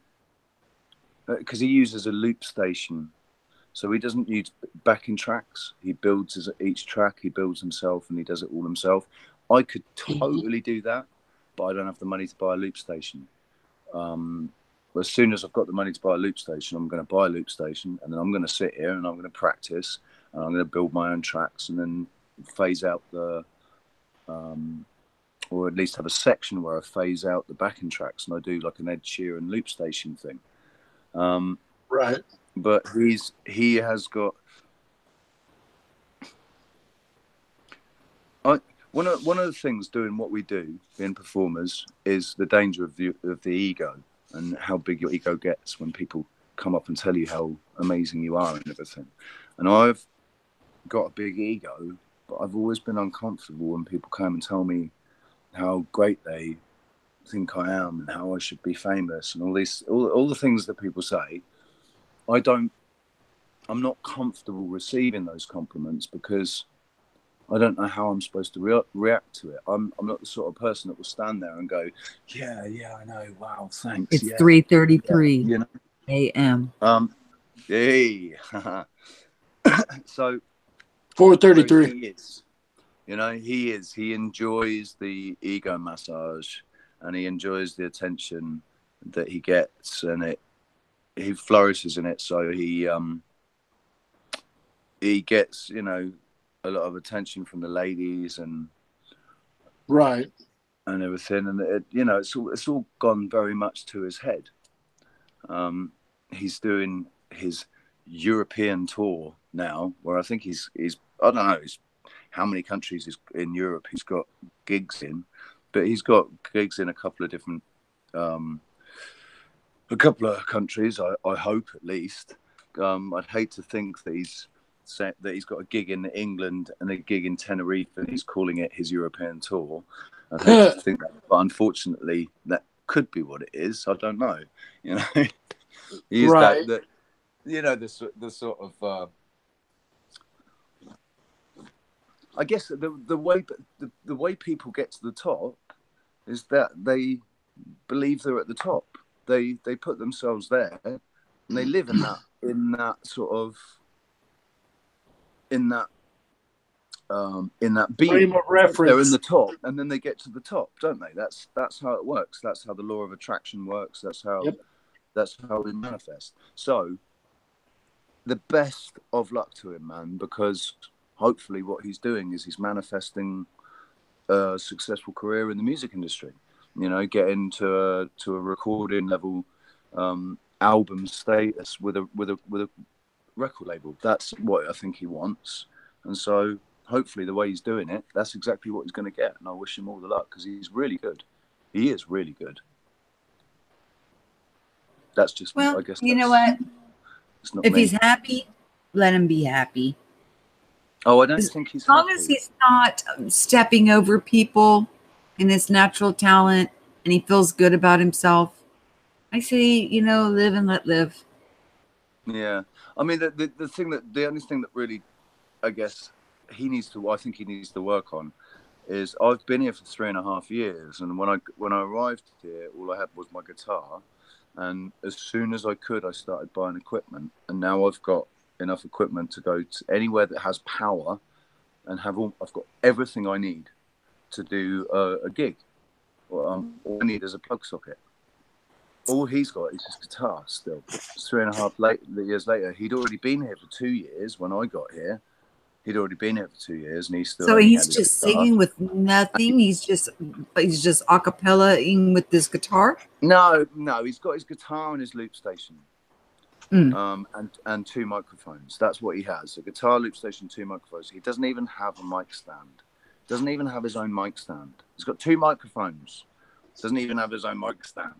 because he uses a loop station, so he doesn't use backing tracks. He builds each track, he builds himself, and he does it all himself. I could totally do that, but I don't have the money to buy a loop station. As soon as I've got the money to buy a loop station, I'm going to buy a loop station, and then I'm going to sit here and I'm going to practice, and I'm going to build my own tracks, and then phase out the, or at least have a section where I phase out the backing tracks, and I do like an Ed Sheeran loop station thing. Right. But he has got. One of the things doing what we do, being performers, is the danger of the ego, and how big your ego gets when people come up and tell you how amazing you are and everything. And I've got a big ego, but I've always been uncomfortable when people come and tell me how great they think I am and how I should be famous and all the things that people say. I'm not comfortable receiving those compliments, because I don't know how I'm supposed to react to it. I'm not the sort of person that will stand there and go, yeah, I know, wow, thanks. It's 3:33 you know? a.m. Hey. So 4:33. he is, you know, he enjoys the ego massage, and he enjoys the attention that he gets, and he flourishes in it. So he gets, you know, a lot of attention from the ladies and Right. and everything, and it, you know, it's all gone very much to his head. He's doing his European tour now, where I think he's I don't know how many countries in Europe he's got gigs in, but he's got gigs in a couple of different countries. I hope, at least. I'd hate to think that he's got a gig in England and a gig in Tenerife, and he's calling it his European tour. I'd hate to think that, but unfortunately, that could be what it is. I don't know. You know, he's right. that you know, the sort of. I guess the way people get to the top is that they believe they're at the top. They put themselves there, and they live in that being. Frame of reference. They're in the top, and then they get to the top, don't they? That's how it works. That's how the law of attraction works. That's how we manifest. So, the best of luck to him, man, because hopefully what he's doing is he's manifesting a successful career in the music industry. You know, getting to a recording level, album status with a record label. That's what I think he wants. And so hopefully the way he's doing it, that's exactly what he's going to get. And I wish him all the luck because he's really good. He is really good. That's just, Well, I guess you know what? It's not If me. he's happy, let him be happy. Oh, I don't think he's as long happy. as he's not stepping over people in his natural talent and he feels good about himself. I say, live and let live. Yeah. I mean, the only thing that really, I guess, I think he needs to work on is I've been here for 3.5 years. And when I arrived here, all I had was my guitar. And as soon as I could, I started buying equipment. And now I've got enough equipment to go to anywhere that has power and I've got everything I need to do a gig. All I need is a plug socket. All he's got is his guitar still. 3.5 years later, he'd already been here for 2 years when I got here. He'd already been here for 2 years, and he's still. So he's just singing with nothing. He's just a cappella-ing with this guitar. No, he's got his guitar and his loop station, and 2 microphones. That's what he has: a guitar, loop station, 2 microphones. He doesn't even have a mic stand. Doesn't even have his own mic stand. He's got 2 microphones. Doesn't even have his own mic stand.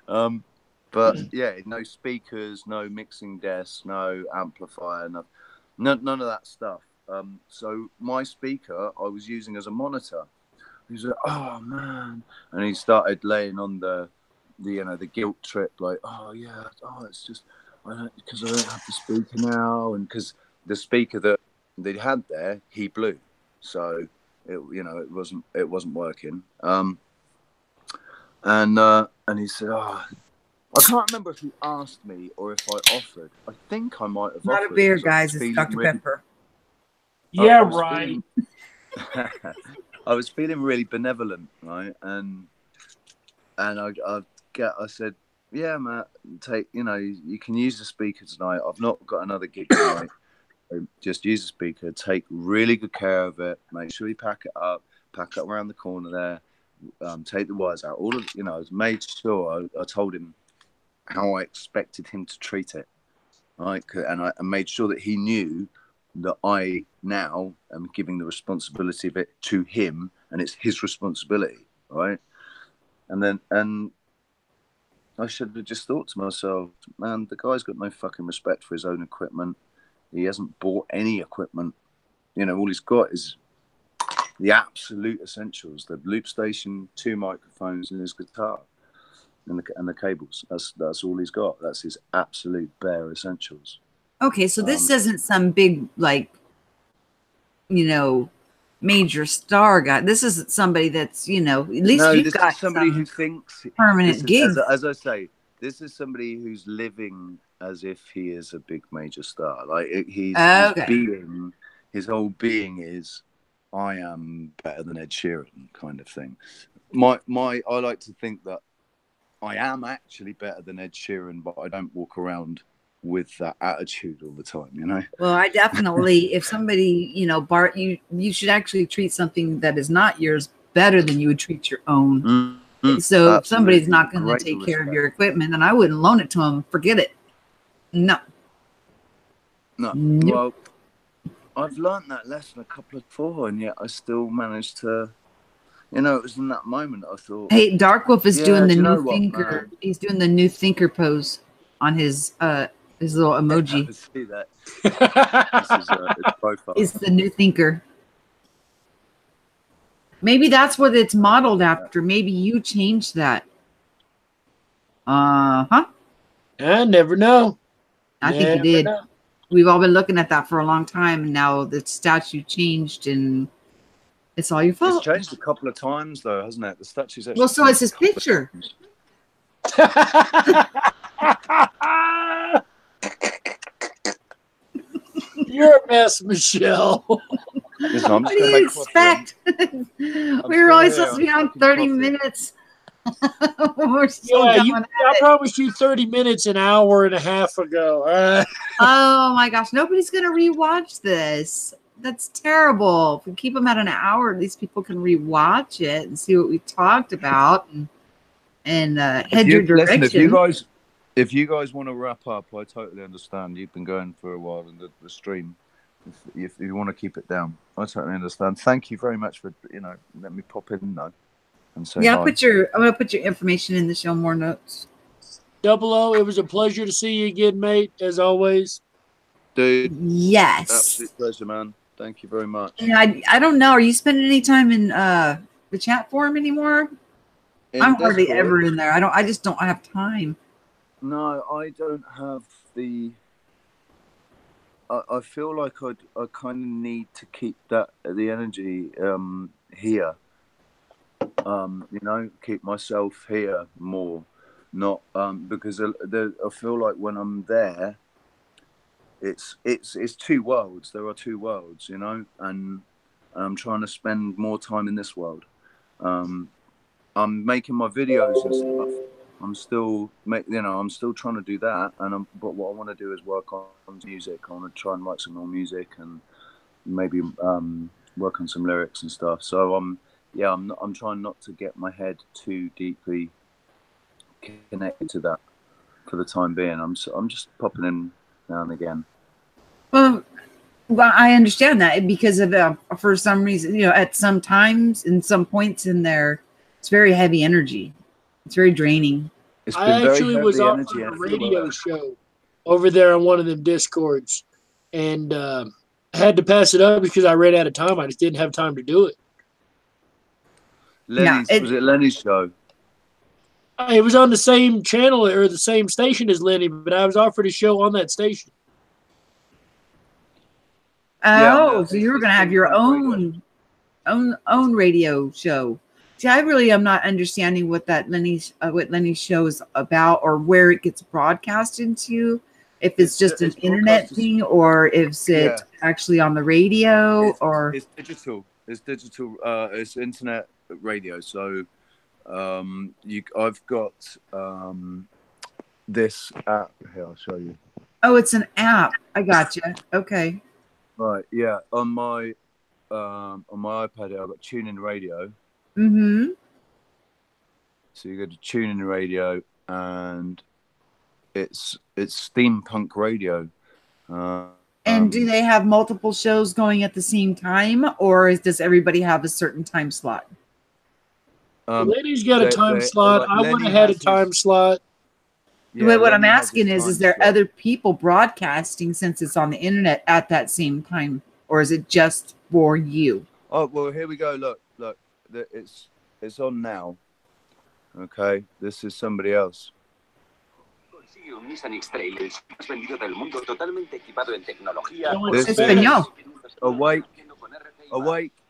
But yeah, no speakers, no mixing desk, no amplifier, none of that stuff. So my speaker I was using as a monitor. He's like, oh man, and he started laying on the guilt trip, like, it's just because I don't have the speaker now, and because the speaker that they had there he blew, so it wasn't working. And he said, I can't remember if he asked me or if I offered. I think I might have Not offered. a beer, guys. It's Dr. Pepper. Yeah, right. I was feeling really benevolent, right? And I said, yeah, Matt, you can use the speaker tonight. I've not got another gig tonight. Just use the speaker. Take really good care of it. Make sure you pack it up around the corner there. Take the wires out. I made sure I told him how I expected him to treat it, right? And I made sure that he knew that I now am giving the responsibility of it to him, and it's his responsibility, right? And I should have just thought to myself, man, the guy's got no fucking respect for his own equipment. He hasn't bought any equipment. All he's got is the absolute essentials: the loop station, 2 microphones, and his guitar. And the cables. That's all he's got. That's his absolute bare essentials. Okay, so this isn't some big major star guy. This isn't somebody that's at least you've got somebody who thinks permanent gigs. As I say, this is somebody who's living as if he is a big major star. Like his whole being is, I am better than Ed Sheeran kind of thing. I like to think that I am actually better than Ed Sheeran, but I don't walk around with that attitude all the time, Well, I definitely, if somebody, Bart, you should actually treat something that is not yours better than you would treat your own. Mm-hmm. So if somebody's not going to take care of your equipment, then I wouldn't loan it to them. Forget it. No. Nope. Well, I've learned that lesson a couple of before, and yet I still managed to. It was in that moment I thought. Hey, Darkwolf is doing the new thinker. He's doing the new thinker pose on his little emoji. I see that. This is his profile. It's the new thinker. Maybe that's what it's modeled after. Maybe you changed that. I never know. I think you did. Know. We've all been looking at that for a long time, and now the statue changed, and it's all your fault. It's changed a couple of times, though, hasn't it? The statue's actually. Well, so is his picture. You're a mess, Michelle. Listen, what do you expect? We were only supposed to be on 30 minutes. We're still I promised you 30 minutes an hour and a half ago. Oh my gosh, nobody's gonna rewatch this. That's terrible. If we keep them at an hour, at least people can rewatch it and see what we talked about and head your direction. Listen, if you guys want to wrap up, I totally understand. You've been going for a while in the stream. if you want to keep it down. I totally understand. Thank you very much for let me pop in though and say hi. I'm gonna put your information in the show more notes. Double O, it was a pleasure to see you again, mate, as always. Dude, Yes, absolute pleasure, man. Thank you very much. And I don't know. Are you spending any time in the chat forum anymore? I'm hardly ever in there. I just don't have time. No, I don't have the. I feel like I kind of need to keep the energy here. Keep myself here more, not because I feel like when I'm there, it's two worlds. There are two worlds, and I'm trying to spend more time in this world. I'm making my videos and stuff. I'm still trying to do that, but what I want to do is work on music. I want to try and write some more music and maybe work on some lyrics and stuff. So I'm trying not to get my head too deeply connected to that for the time being. I'm just popping in now and again. Well, I understand that because of for some reason, at some times and some points in there, it's very heavy energy. It's very draining. I actually was on a radio show over there on one of them Discords, and I had to pass it up because I ran out of time. I just didn't have time to do it. Was it Lenny's show? It was on the same channel or the same station as Lenny, but I was offered a show on that station. Oh, so you were going to have your own radio show. See, I really am not understanding what Lenny's show is about or where it gets broadcasted to. If it's just an internet thing or if it's actually on the radio it's digital. It's digital. It's internet radio. So I've got this app here. I'll show you. Oh, it's an app. I gotcha. Okay. Right. Yeah. On my iPad here, I've got TuneIn Radio. Mm-hmm. So you go to TuneIn Radio, and it's steampunk radio. And do they have multiple shows going at the same time, or does everybody have a certain time slot? Lenny's got a time slot. I would have had a time slot. Yeah, what I'm asking is there other people broadcasting since it's on the internet at that same time, or is it just for you? Oh, well, here we go. Look, it's on now. Okay, this is somebody else. This is awake,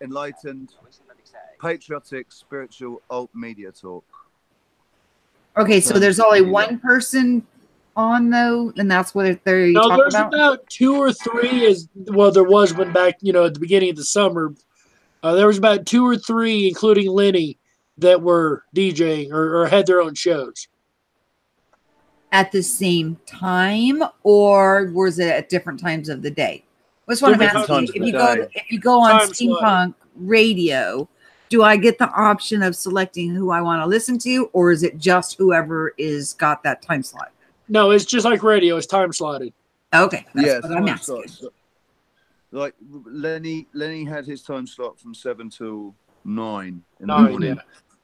enlightened, patriotic, spiritual, alt media talk. Okay, so there's only one person on though, and that's what they're talking about? No, there's about 2 or 3 there was one back, at the beginning of the summer. There was about 2 or 3, including Lenny, that were DJing or had their own shows. At the same time, or was it at different times of the day? That's what I'm asking. If you go on Steampunk Radio, do I get the option of selecting who I want to listen to, or is it just whoever is got that time slot? No, it's just like radio. It's time slotted. Okay, that's what I'm asking. Like Lenny had his time slot from 7 till 9 in the morning.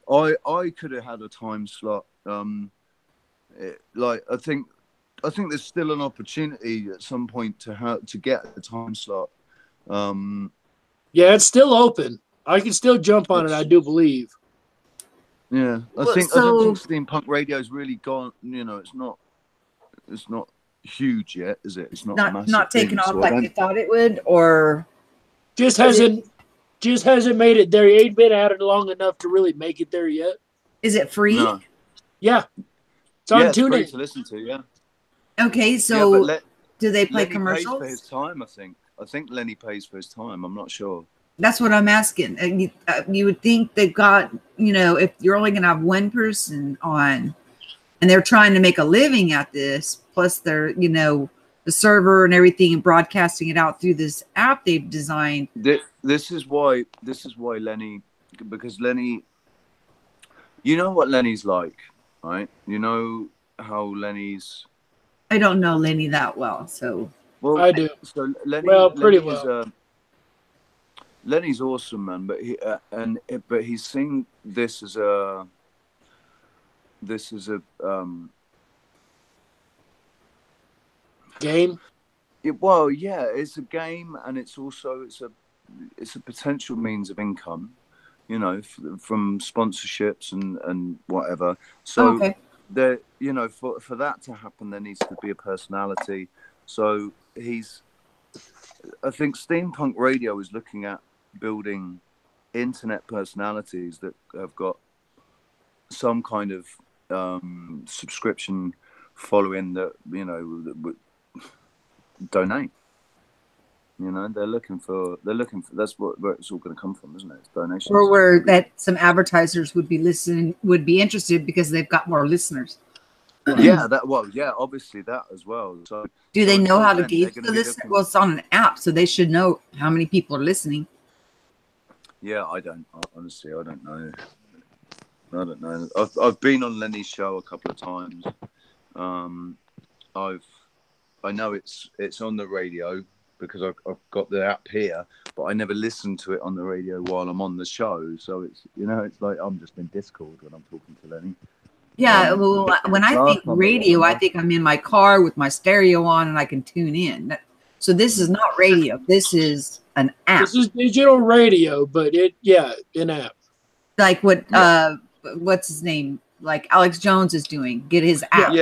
Yeah. I could have had a time slot. I think there's still an opportunity at some point to get a time slot. Yeah, it's still open. I can still jump on it. I do believe. Yeah, I don't think steampunk radio's really gone. It's not huge yet, is it? It's not taken off like they thought it would, or just hasn't made it there. It ain't been at it long enough to really make it there yet. Is it free? No. Yeah, it's on TuneIn. Free to listen to. Yeah. Okay, so do they play Lenny commercials? Pays for his time, I think Lenny pays for his time. I'm not sure. That's what I'm asking. And you would think they've got, if you're only going to have one person on and they're trying to make a living at this, plus they're, the server and everything and broadcasting it out through this app they've designed. This is why Lenny, because Lenny, you know what Lenny's like, right? You know how Lenny's. I don't know Lenny that well, so. Well, I do. So Lenny, well, pretty Lenny well. Is, Lenny's awesome, man. But but he's seen this as a game. Well, yeah, it's a game, and it's also it's a potential means of income, you know, from sponsorships and whatever. So there, you know, for that to happen, there needs to be a personality. So I think Steampunk Radio is looking at building internet personalities that have got some kind of subscription following that, you know, that would donate. You know, they're looking for that's where it's all going to come from, isn't it? It's donations. Or where that some advertisers would be interested because they've got more listeners. Yeah, obviously that as well. So do they know how to gauge the listener? Well, it's on an app, so they should know how many people are listening. Yeah, honestly, I don't know. I've been on Lenny's show a couple of times. I know it's on the radio because I've got the app here, but I never listen to it on the radio while I'm on the show. So it's, you know, it's like I'm just in Discord when I'm talking to Lenny. Yeah, well, when I think radio, I think I'm in my car with my stereo on and I can tune in. So this is not radio. This is an app. This is digital radio, but an app. Like what? What's his name? Like Alex Jones is doing. Get his app.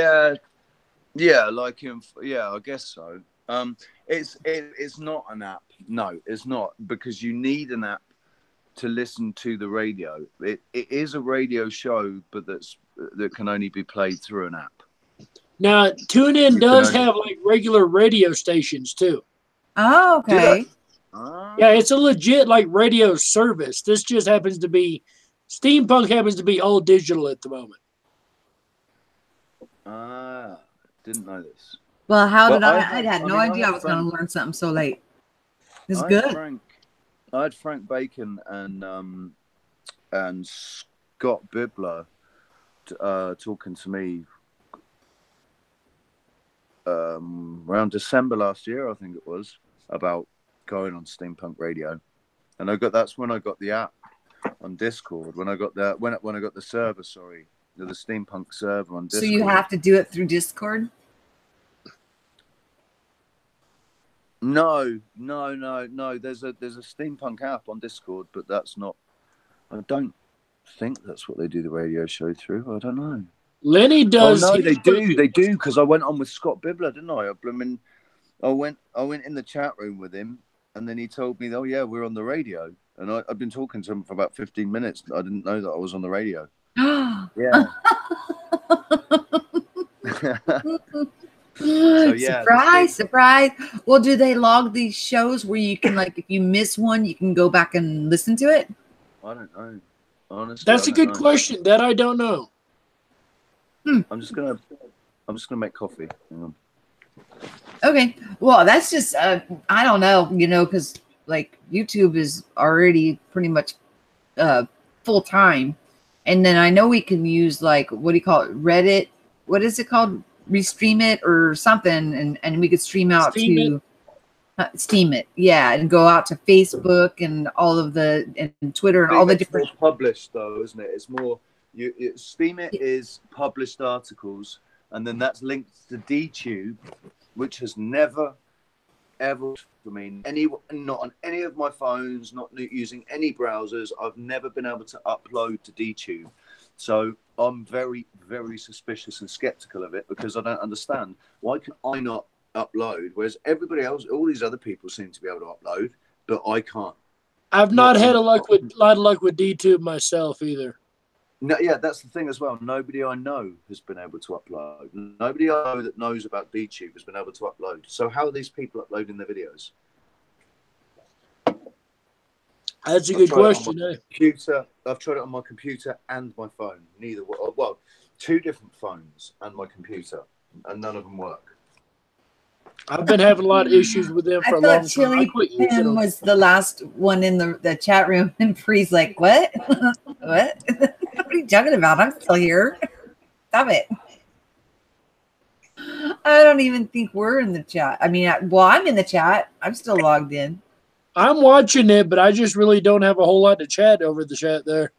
Yeah, like him. Yeah, I guess so. It's not an app. No, it's not, because you need an app to listen to the radio. It is a radio show, but that can only be played through an app. Now, TuneIn does have like regular radio stations too. Oh, okay. Yeah, it's a legit like radio service. This just happens to be Steampunk happens to be all digital at the moment. Didn't know this. Well, I had no idea I was going to learn something so late. It's good. I had Frank Bacon and Scott Bibler talking to me around December last year, I think it was, about going on Steampunk Radio, and that's when I got the app on Discord. When I got when I got the server, the Steampunk server on Discord. So you have to do it through Discord? No. There's a Steampunk app on Discord, but that's not. I don't think that's what they do the radio show through. I don't know. Lenny does. Oh no, they do. Because I went on with Scott Bibler, didn't I? I went in the chat room with him, and then he told me, "Oh yeah, we're on the radio." And I've been talking to him for about 15 minutes. I didn't know that I was on the radio. Yeah. So, yeah, surprise. Well, do they log these shows where you can, like, if you miss one, you can go back and listen to it? I don't know. Honestly, that's a good question. That I don't know. I'm just gonna make coffee. Hang on. Okay. Well, that's just I don't know, you know, because like YouTube is already pretty much full time, and then I know we can use, like, what do you call it, Reddit? What is it called? Restream it or something, and we could stream out Steam it, yeah, and go out to Facebook and all of and Twitter and all the different. It's published though, isn't it? It's more Steam it is published articles, and then that's linked to DTube, which has never ever, I mean, not on any of my phones, not using any browsers. I've never been able to upload to DTube. So I'm very, very suspicious and skeptical of it, because I don't understand. Why can I not upload, whereas everybody else, all these other people seem to be able to upload, but I can't? I've not had a lot of luck with DTube myself either. No, yeah, that's the thing as well. Nobody I know has been able to upload. Nobody I know that knows about DTube has been able to upload. So how are these people uploading their videos? That's a good question. I've tried it on my computer and my phone. Well, 2 different phones and my computer, and none of them work. I've been having a lot of issues with them for a long time. Chili Pim was the last one in the chat room, and Free's like, "What? What? What are you talking about? I'm still here. Stop it." I don't even think we're in the chat. I mean, I'm in the chat. I'm still logged in. I'm watching it, but I just really don't have a whole lot to chat over the chat there.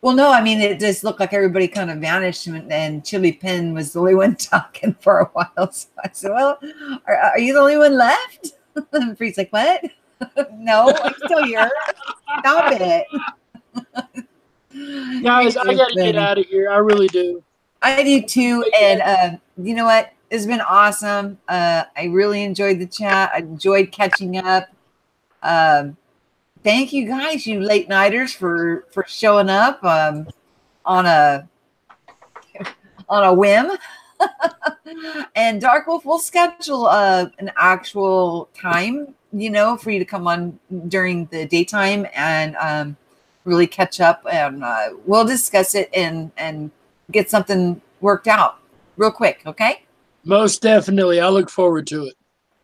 Well, no, I mean, it just looked like everybody kind of vanished, and Chili Pin was the only one talking for a while. So I said, well, are you the only one left? And Free's like, what? No, I'm still here. Stop it. Guys, I got to get out of here. I really do. I do too. And you know what? It's been awesome. I really enjoyed the chat. I enjoyed catching up. Thank you guys, you late nighters, for showing up on a whim. And Darkwolf will schedule an actual time, for you to come on during the daytime and really catch up, and we'll discuss it and get something worked out real quick. Okay. Most definitely. I look forward to it.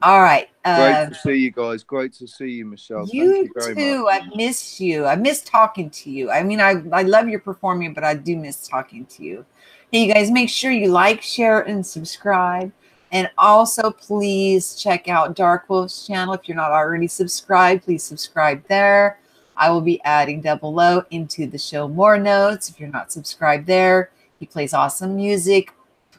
All right. Great to see you guys. Great to see you, Michele. Thank you very much. I miss you. I miss talking to you. I mean, I love your performing, but I do miss talking to you. Hey, you guys, make sure you like, share, and subscribe. And also, please check out Darkwolf's channel. If you're not already subscribed, please subscribe there. I will be adding Double O into the show more notes. If you're not subscribed there, he plays awesome music.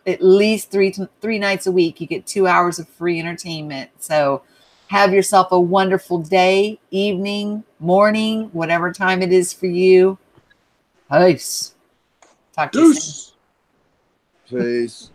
At least three nights a week. You get 2 hours of free entertainment. So have yourself a wonderful day, evening, morning, whatever time it is for you. Peace. Talk to you soon. Peace.